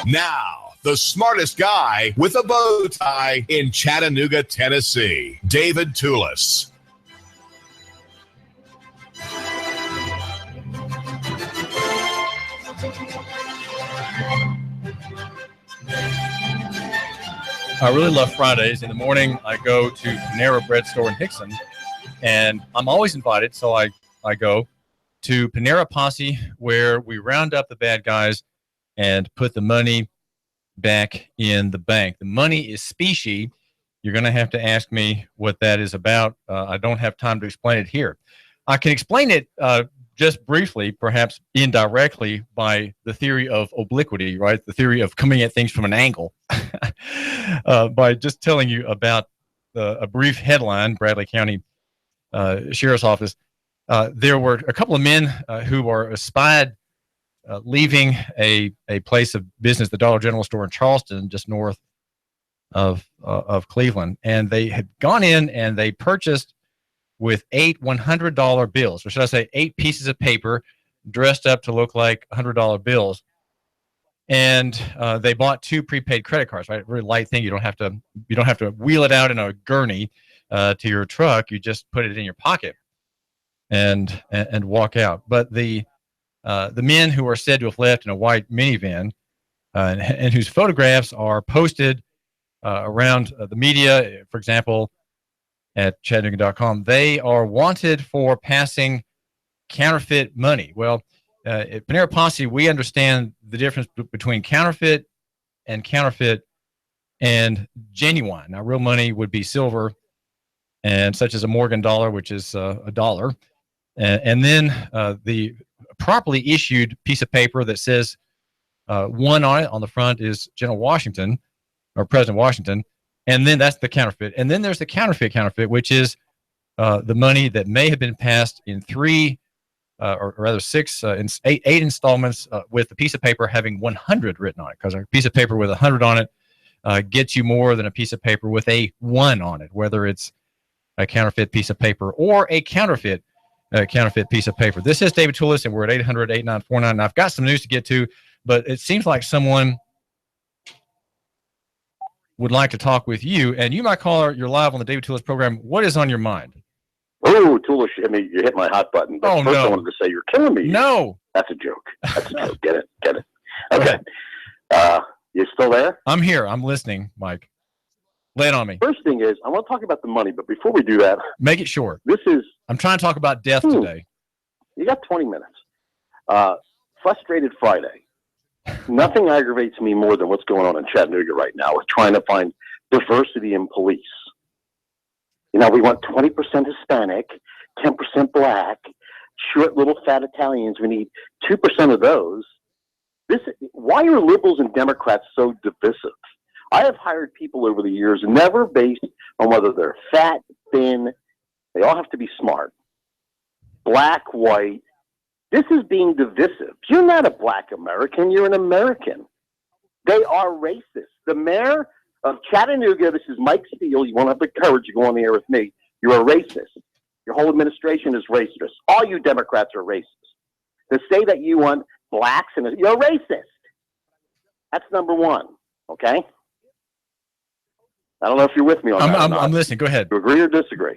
Now, the smartest guy with a bow tie in Chattanooga, Tennessee, David Tulis. I really love Fridays. In the morning, I go to Panera Bread Store in Hickson, and I'm always invited, so I go to Panera Posse, where we round up the bad guys and put the money back in the bank. The money is specie. You're going to have to ask me what that is about. I don't have time to explain it here. I can explain it just briefly, perhaps indirectly, by the theory of obliquity, right? The theory of coming at things from an angle. By just telling you about a brief headline, Bradley County Sheriff's Office. There were a couple of men who were espied leaving a place of business, the Dollar General store in Charleston, just north of Cleveland. And they had gone in and they purchased with 8 $100 bills, or should I say 8 pieces of paper dressed up to look like $100 bills. And they bought 2 prepaid credit cards, right? Very light thing. You don't have to wheel it out in a gurney to your truck. You just put it in your pocket and walk out. But the men who are said to have left in a white minivan and whose photographs are posted around the media, for example, at Chattanooga.com, they are wanted for passing counterfeit money. Well, at Panera Posse, we understand the difference between counterfeit and genuine. Now, real money would be silver, and such as a Morgan dollar, which is a dollar. And then the properly issued piece of paper that says 1 on it on the front is General Washington or President Washington. And then that's the counterfeit. And then there's the counterfeit, which is the money that may have been passed in 3 or rather 6, 8 installments with the piece of paper having 100 written on it. Because a piece of paper with 100 on it gets you more than a piece of paper with a 1 on it, whether it's a counterfeit piece of paper or a counterfeit piece of paper. This is David Tulis, and we're at 800-8949. And I've got some news to get to, but it seems like someone would like to talk with you. And you, my caller, you're live on the David Tulis program. What is on your mind? Oh, Tulis, I mean, you hit my hot button. But first no. I wanted to say you're killing me. No. That's a joke. That's a joke. Get it. Okay. You still there? I'm here. I'm listening, Mike. Lay it on me. First thing is, I want to talk about the money, but before we do that, make it short. I'm trying to talk about death today. You got 20 minutes. Frustrated Friday. Nothing aggravates me more than what's going on in Chattanooga right now with trying to find diversity in police. You know, we want 20% Hispanic, 10% black, short little fat Italians. We need 2% of those. Why are liberals and Democrats so divisive? I have hired people over the years, never based on whether they're fat, thin. They all have to be smart. Black, white. This is being divisive. You're not a black American. You're an American. They are racist. The mayor of Chattanooga, this is Mike Steele. You won't have the courage to go on the air with me. You're a racist. Your whole administration is racist. All you Democrats are racist. To say that you want blacks and you're racist. That's number one. Okay. I don't know if you're with me on that. I'm listening. Go ahead. Do you agree or disagree?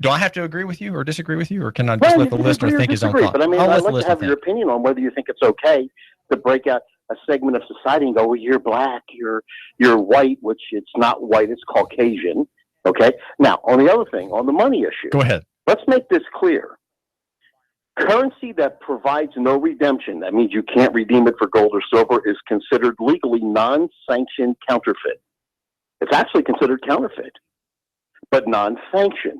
Do I have to agree with you or disagree with you, or can I just let the listener think his own thought? But I mean, I'd like to have your opinion on whether you think it's okay to break out a segment of society and go, well, you're black, you're white, which it's not white, it's Caucasian. Okay. Now, on the other thing, on the money issue. Go ahead. Let's make this clear. Currency that provides no redemption, that means you can't redeem it for gold or silver, is considered legally non-sanctioned counterfeit. It's actually considered counterfeit, but non-sanctioned,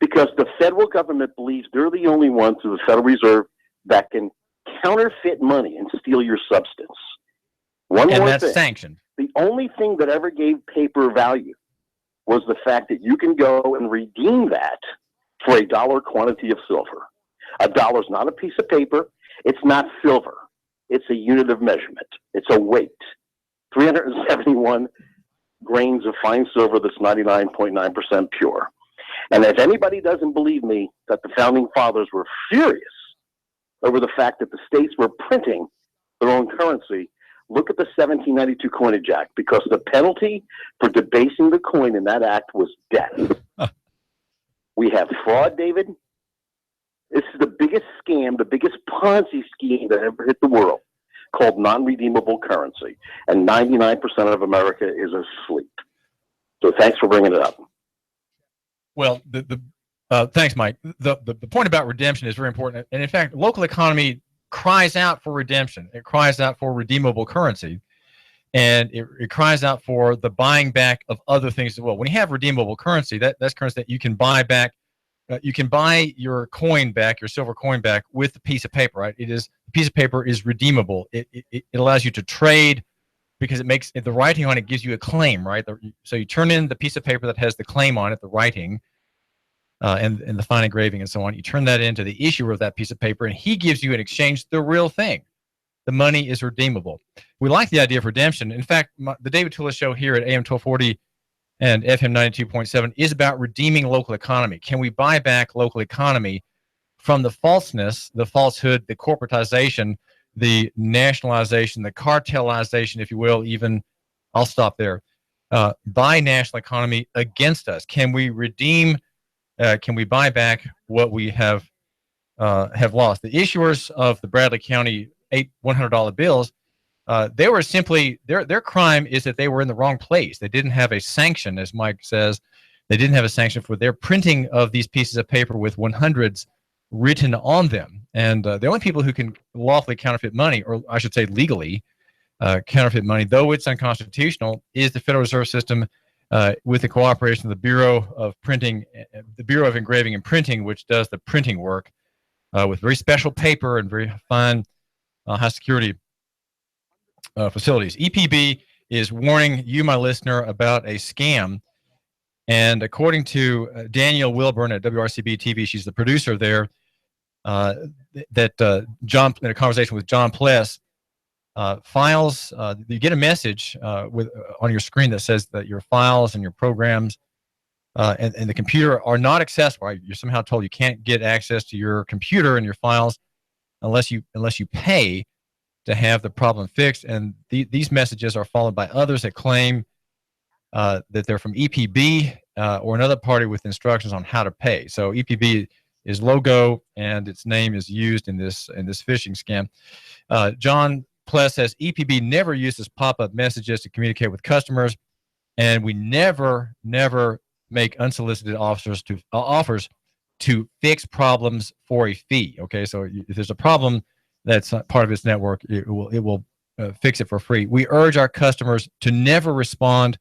because the federal government believes they're the only ones through the Federal Reserve that can counterfeit money and steal your substance. One more that's thing. Sanctioned. The only thing that ever gave paper value was the fact that you can go and redeem that for $1 quantity of silver. $1 is not a piece of paper. It's not silver. It's a unit of measurement. It's a weight. 371 grains of fine silver that's 99.9% pure. And if anybody doesn't believe me that the founding fathers were furious over the fact that the states were printing their own currency, look at the 1792 Coinage Act, because the penalty for debasing the coin in that act was death. We have fraud, David. This is the biggest scam, the biggest Ponzi scheme that ever hit the world, called non-redeemable currency. And 99% of America is asleep. So thanks for bringing it up. Well, thanks, Mike. The point about redemption is very important. And in fact, local economy cries out for redemption. It cries out for redeemable currency. And it cries out for the buying back of other things as well. When you have redeemable currency, that's currency that you can buy back. You can buy your coin back, your silver coin back, with a piece of paper, right? The piece of paper is redeemable. It allows you to trade, because it makes the writing on it gives you a claim, right? So you turn in the piece of paper that has the claim on it, the writing, and the fine engraving and so on. You turn that into the issuer of that piece of paper, and he gives you in exchange the real thing. The money is redeemable. We like the idea of redemption. In fact, the David Tulis Show here at AM 1240 and FM 92.7 is about redeeming local economy. Can we buy back local economy from the falseness, the falsehood, the corporatization, the nationalization, the cartelization, if you will, even, I'll stop there, by national economy against us? Can we redeem, can we buy back what we have lost? The issuers of the Bradley County $100 bills, they were simply, their crime is that they were in the wrong place. They didn't have a sanction, as Mike says. They didn't have a sanction for their printing of these pieces of paper with 100s written on them. And the only people who can lawfully counterfeit money, or I should say legally counterfeit money, though it's unconstitutional, is the Federal Reserve System with the cooperation of the Bureau of Printing, the Bureau of Engraving and Printing, which does the printing work with very special paper and very fine high security facilities. EPB is warning you, my listener, about a scam. And according to Danielle Wilburn at WRCB TV, she's the producer there, John, in a conversation with John Pless, files. You get a message on your screen that says that your files and your programs and the computer are not accessible. Right? You're somehow told you can't get access to your computer and your files unless you pay to have the problem fixed. And these messages are followed by others that claim that they're from EPB or another party with instructions on how to pay. So EPB is logo, and its name is used in this phishing scam. John Pless says EPB never uses pop-up messages to communicate with customers, and we never make unsolicited offers to fix problems for a fee. Okay, so if there's a problem that's not part of its network, it will fix it for free. We urge our customers to never respond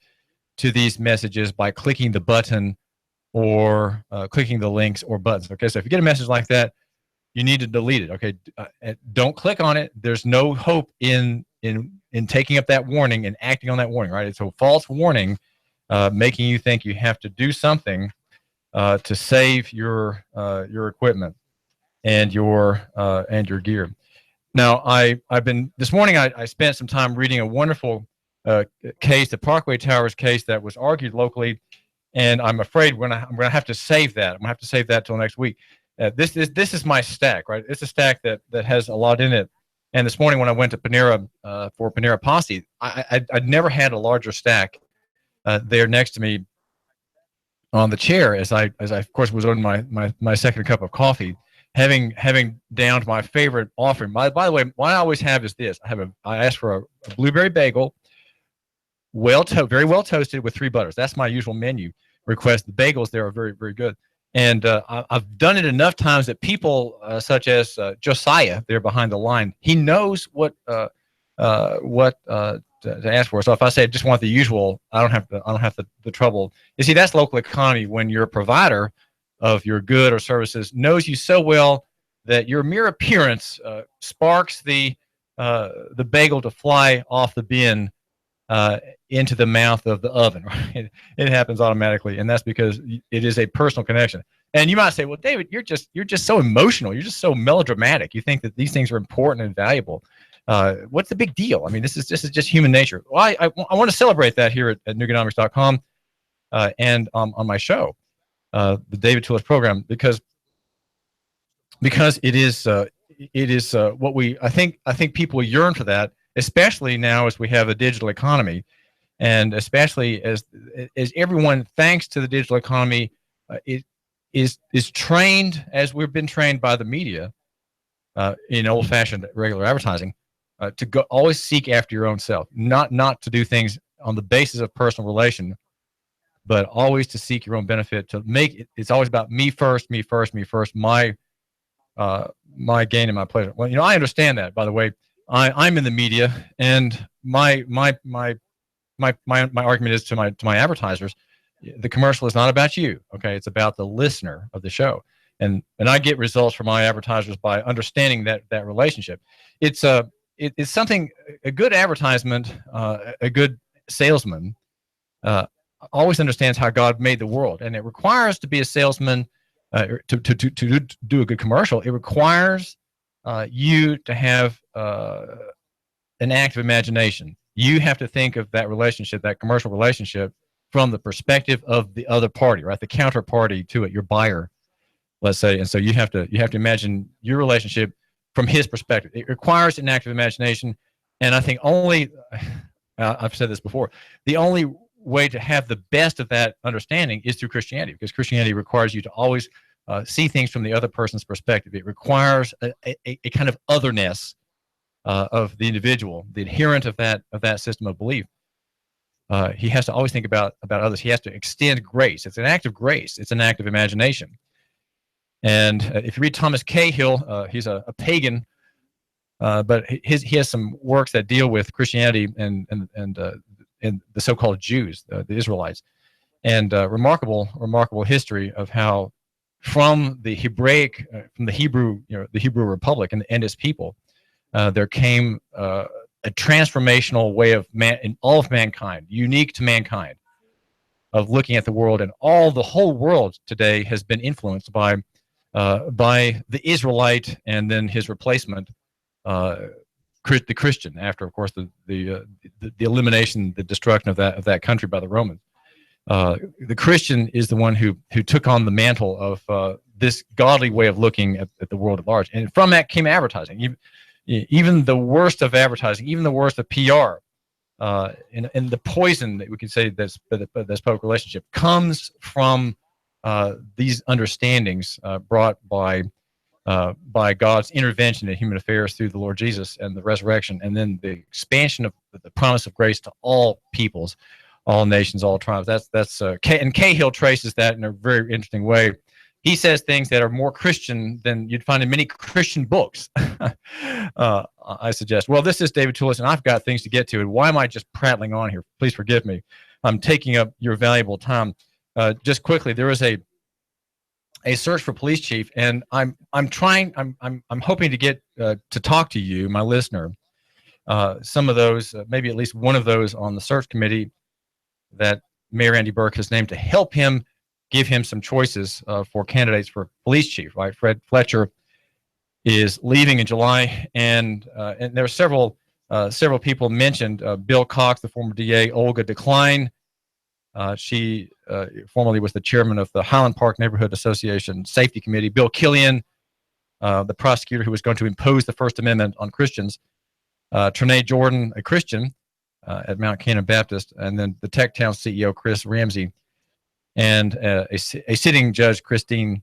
to these messages by clicking the button or clicking the links or buttons. Okay, so if you get a message like that, you need to delete it. Okay, don't click on it. There's no hope in taking up that warning and acting on that warning. Right, it's a false warning, making you think you have to do something to save your equipment and your gear. Now, I've been this morning. I spent some time reading a wonderful case, the Parkway Towers case that was argued locally, and I'm afraid I'm gonna have to save that. I'm gonna have to save that till next week. This is my stack, right? It's a stack that has a lot in it. And this morning when I went to Panera for Panera Posse, I'd never had a larger stack there next to me on the chair as I of course was on my second cup of coffee, having downed my favorite offering. By the way, what I always have is this: I ask for a blueberry bagel, very well toasted with 3 butters. That's my usual menu request. The bagels there are very, very good. And I've done it enough times that people such as Josiah there behind the line, he knows what to ask for. So if I say I just want the usual, I don't have the trouble. You see, that's local economy when your provider of your good or services knows you so well that your mere appearance sparks the bagel to fly off the bin into the mouth of the oven. Right? It happens automatically, and that's because it is a personal connection. And you might say, "Well, David, you're just so emotional. You're just so melodramatic. You think that these things are important and valuable. What's the big deal? I mean, this is just human nature." Well, I want to celebrate that here at Nooganomics.com and on my show, the David Tulis program, because it is what I think people yearn for that, especially now as we have a digital economy, and especially as everyone, thanks to the digital economy, is trained as we've been trained by the media in old-fashioned regular advertising to always seek after your own self, not to do things on the basis of personal relation, but always to seek your own benefit. To make it, it's always about me first, my gain and my pleasure. Well, I understand that. By the way, I'm in the media, and my argument is to my advertisers: the commercial is not about you. Okay, it's about the listener of the show, and I get results from my advertisers by understanding that relationship. It's something, a good advertisement, a good salesman always understands how God made the world, and it requires to be a salesman to do a good commercial. It requires you to have an active imagination. You have to think of that relationship, that commercial relationship, from the perspective of the other party, right? The counterparty to it, your buyer, let's say. And so you have to imagine your relationship from his perspective. It requires an active imagination, and I think I've said this before, the only way to have the best of that understanding is through Christianity, because Christianity requires you to always see things from the other person's perspective. It requires a kind of otherness of the individual, the adherent of that system of belief. He has to always think about others. He has to extend grace. It's an act of grace. It's an act of imagination. And if you read Thomas Cahill, he's a pagan, but he has some works that deal with Christianity and the so-called Jews, the Israelites, and remarkable history of how from the Hebrew, the Hebrew Republic and its people, there came a transformational way of in all of mankind, unique to mankind, of looking at the world, and the whole world today has been influenced by the Israelite and then his replacement, the Christian, after, of course, the elimination, the destruction of that country by the Romans. The Christian is the one who took on the mantle of this godly way of looking at the world at large, and from that came advertising. Even the worst of advertising, even the worst of PR, and the poison that we can say that's public relationship comes from these understandings brought by God's intervention in human affairs through the Lord Jesus and the resurrection, and then the expansion of the promise of grace to all peoples, all nations, all tribes. And Cahill traces that in a very interesting way. He says things that are more Christian than you'd find in many Christian books. I suggest. Well, this is David Tulis, and I've got things to get to. And why am I just prattling on here? Please forgive me. I'm taking up your valuable time. Just quickly, there is a search for police chief, and I'm hoping to get to talk to you, my listener. Some of those, maybe at least one of those on the search committee that Mayor Andy Burke has named to help him give him some choices for candidates for police chief. Right, Fred Fletcher is leaving in July, and there are several people mentioned. Bill Cox, the former DA, Olga Decline. She formerly was the chairman of the Highland Park Neighborhood Association Safety Committee. Bill Killian, the prosecutor who was going to impose the First Amendment on Christians. Trinae Jordan, a Christian at Mount Canaan Baptist, and then the Tech Town CEO Chris Ramsey, and a sitting judge Christy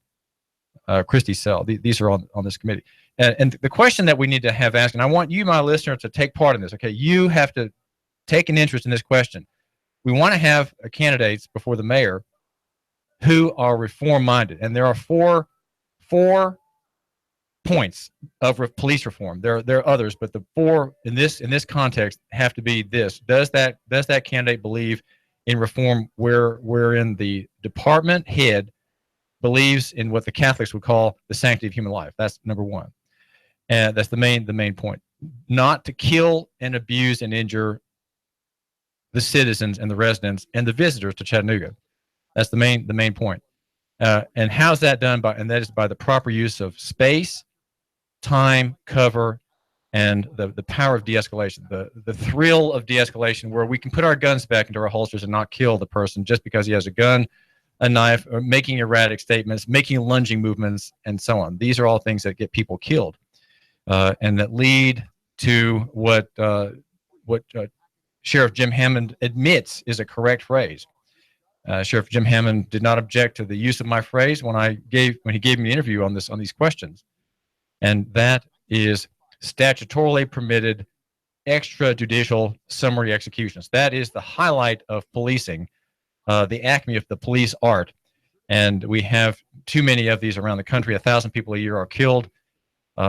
Sell. These are on this committee. And the question that we need to have asked, and I want you, my listener, to take part in this. Okay, you have to take an interest in this question. We want to have candidates before the mayor who are reform-minded, and there are four points of police reform. There are others, but the four in this context have to be this: does that candidate believe in reform wherein the department head believes in what the Catholics would call the sanctity of human life? That's number one, and that's the main point. Not to kill and abuse and injure the citizens and the residents and the visitors to Chattanooga. That's the main point. And how's that done? And that is by the proper use of space, time, cover, and the power of de-escalation, the thrill of de-escalation, where we can put our guns back into our holsters and not kill the person just because he has a gun, a knife, or making erratic statements, making lunging movements, and so on. These are all things that get people killed, and that lead to what Sheriff Jim Hammond admits is a correct phrase. Sheriff Jim Hammond did not object to the use of my phrase when he gave me an interview on these questions, and that is statutorily permitted extrajudicial summary executions. That is the highlight of policing, the acme of the police art, and we have too many of these around the country. 1,000 people a year are killed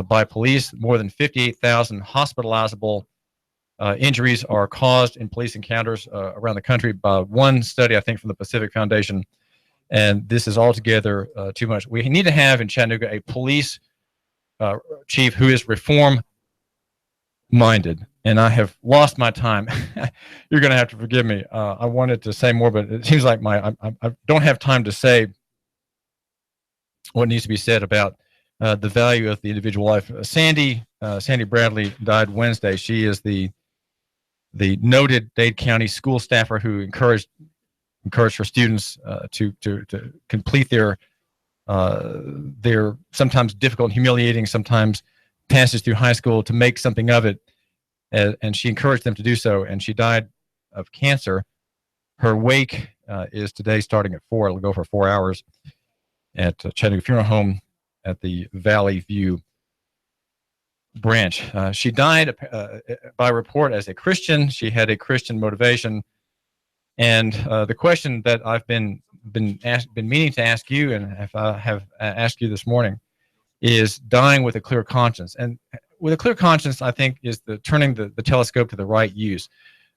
by police. More than 58,000 hospitalizable injuries are caused in police encounters around the country by one study, I think, from the Pacific Foundation. And this is altogether too much. We need to have in Chattanooga a police chief who is reform-minded. And I have lost my time. You're going to have to forgive me. I wanted to say more, but it seems like I don't have time to say what needs to be said about the value of the individual life. Sandy Bradley died Wednesday. She is the noted Dade County school staffer who encouraged her students to complete their sometimes difficult, humiliating, sometimes passes through high school to make something of it, and she encouraged them to do so. And she died of cancer. Her wake is today, starting at 4. It'll go for 4 hours at Chattanooga Funeral Home at the Valley View branch. She died by report as a Christian. She had a Christian motivation, and the question that I've been meaning to ask you, and if I have asked you this morning, is dying with a clear conscience. And with a clear conscience, I think, is turning the telescope to the right use.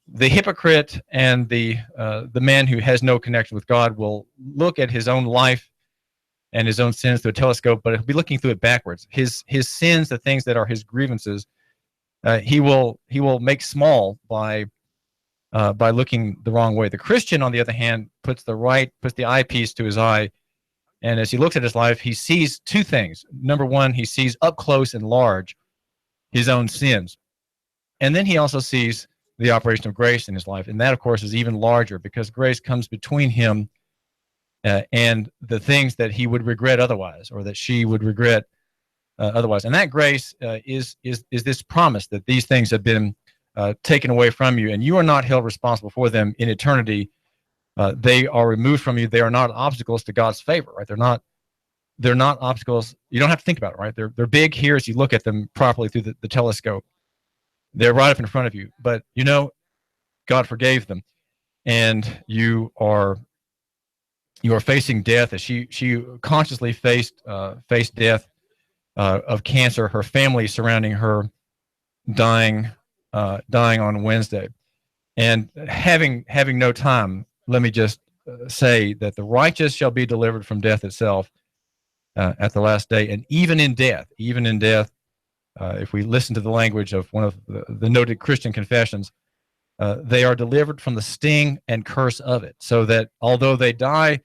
The hypocrite and the man who has no connection with God will look at his own life and his own sins through a telescope, but he'll be looking through it backwards. His sins, the things that are his grievances, he will make small by looking the wrong way. The Christian, on the other hand, puts the eyepiece to his eye, and as he looks at his life, he sees two things. Number one, he sees up close and large his own sins, And then he also sees the operation of grace in his life. And that, of course, is even larger because grace comes between him and the things that he would regret otherwise, or that she would regret otherwise. And that grace is this promise that these things have been taken away from you, and you are not held responsible for them in eternity. They are removed from you. They are not obstacles to God's favor, right? They're not obstacles. You don't have to think about it, right? They're big here as you look at them properly through the telescope. They're right up in front of you, but God forgave them, and you are facing death. As she consciously faced death of cancer. Her family surrounding her dying on Wednesday, and having no time. Let me just say that the righteous shall be delivered from death itself at the last day, and even in death, if we listen to the language of one of the noted Christian confessions, they are delivered from the sting and curse of it, so that although they die,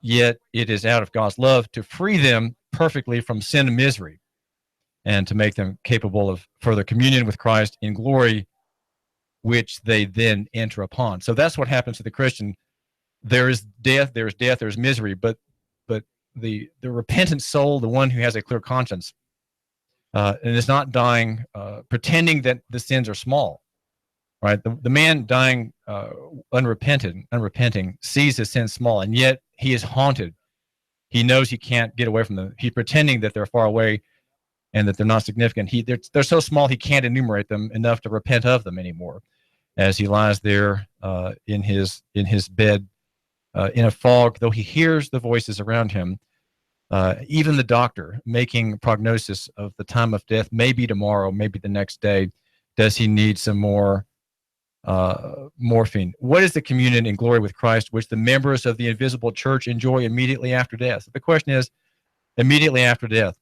yet it is out of God's love to free them perfectly from sin and misery, and to make them capable of further communion with Christ in glory, which they then enter upon. So that's what happens to the Christian. There is death, there's misery, but the repentant soul, the one who has a clear conscience, and is not dying pretending that the sins are small, right? The man dying unrepenting sees his sins small, and yet he is haunted. He knows he can't get away from them. He's pretending that they're far away and that they're not significant. They're so small he can't enumerate them enough to repent of them anymore, as he lies there in his bed in a fog, though he hears the voices around him. Even the doctor making prognosis of the time of death, maybe tomorrow, maybe the next day. Does he need some more morphine? What is the communion in glory with Christ which the members of the invisible church enjoy immediately after death? The question is, immediately after death,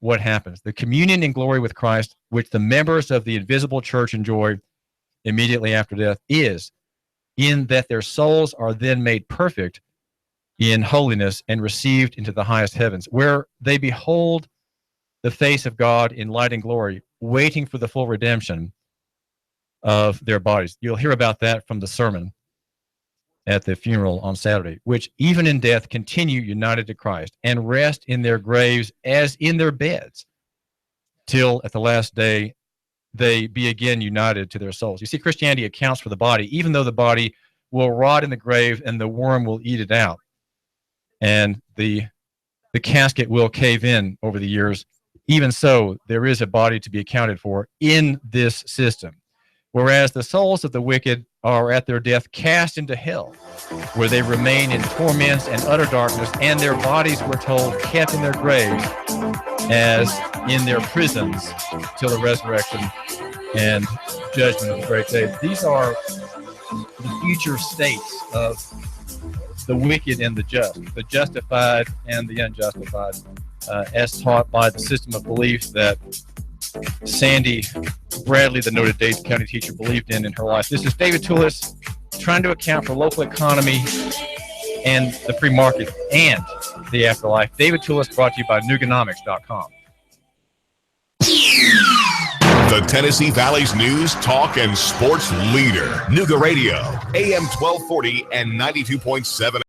what happens? The communion in glory with Christ which the members of the invisible church enjoy immediately after death is in that their souls are then made perfect in holiness and received into the highest heavens, where they behold the face of God in light and glory, waiting for the full redemption of their bodies. You'll hear about that from the sermon at the funeral on Saturday, which even in death continue united to Christ and rest in their graves as in their beds, till at the last day they be again united to their souls. You see, Christianity accounts for the body, even though the body will rot in the grave and the worm will eat it out, and the casket will cave in over the years. Even so, there is a body to be accounted for in this system. Whereas the souls of the wicked are at their death cast into hell, where they remain in torments and utter darkness, and their bodies, we're told, kept in their graves as in their prisons till the resurrection and judgment of the great day. These are the future states of the wicked and the just, the justified and the unjustified, as taught by the system of belief that Sandy Bradley, the noted Dade County teacher, believed in her life. This is David Tulis, trying to account for local economy and the free market and the afterlife. David Tulis, brought to you by Nooganomics.com. The Tennessee Valley's news, talk, and sports leader. Nooga Radio, AM 1240 and 92.7.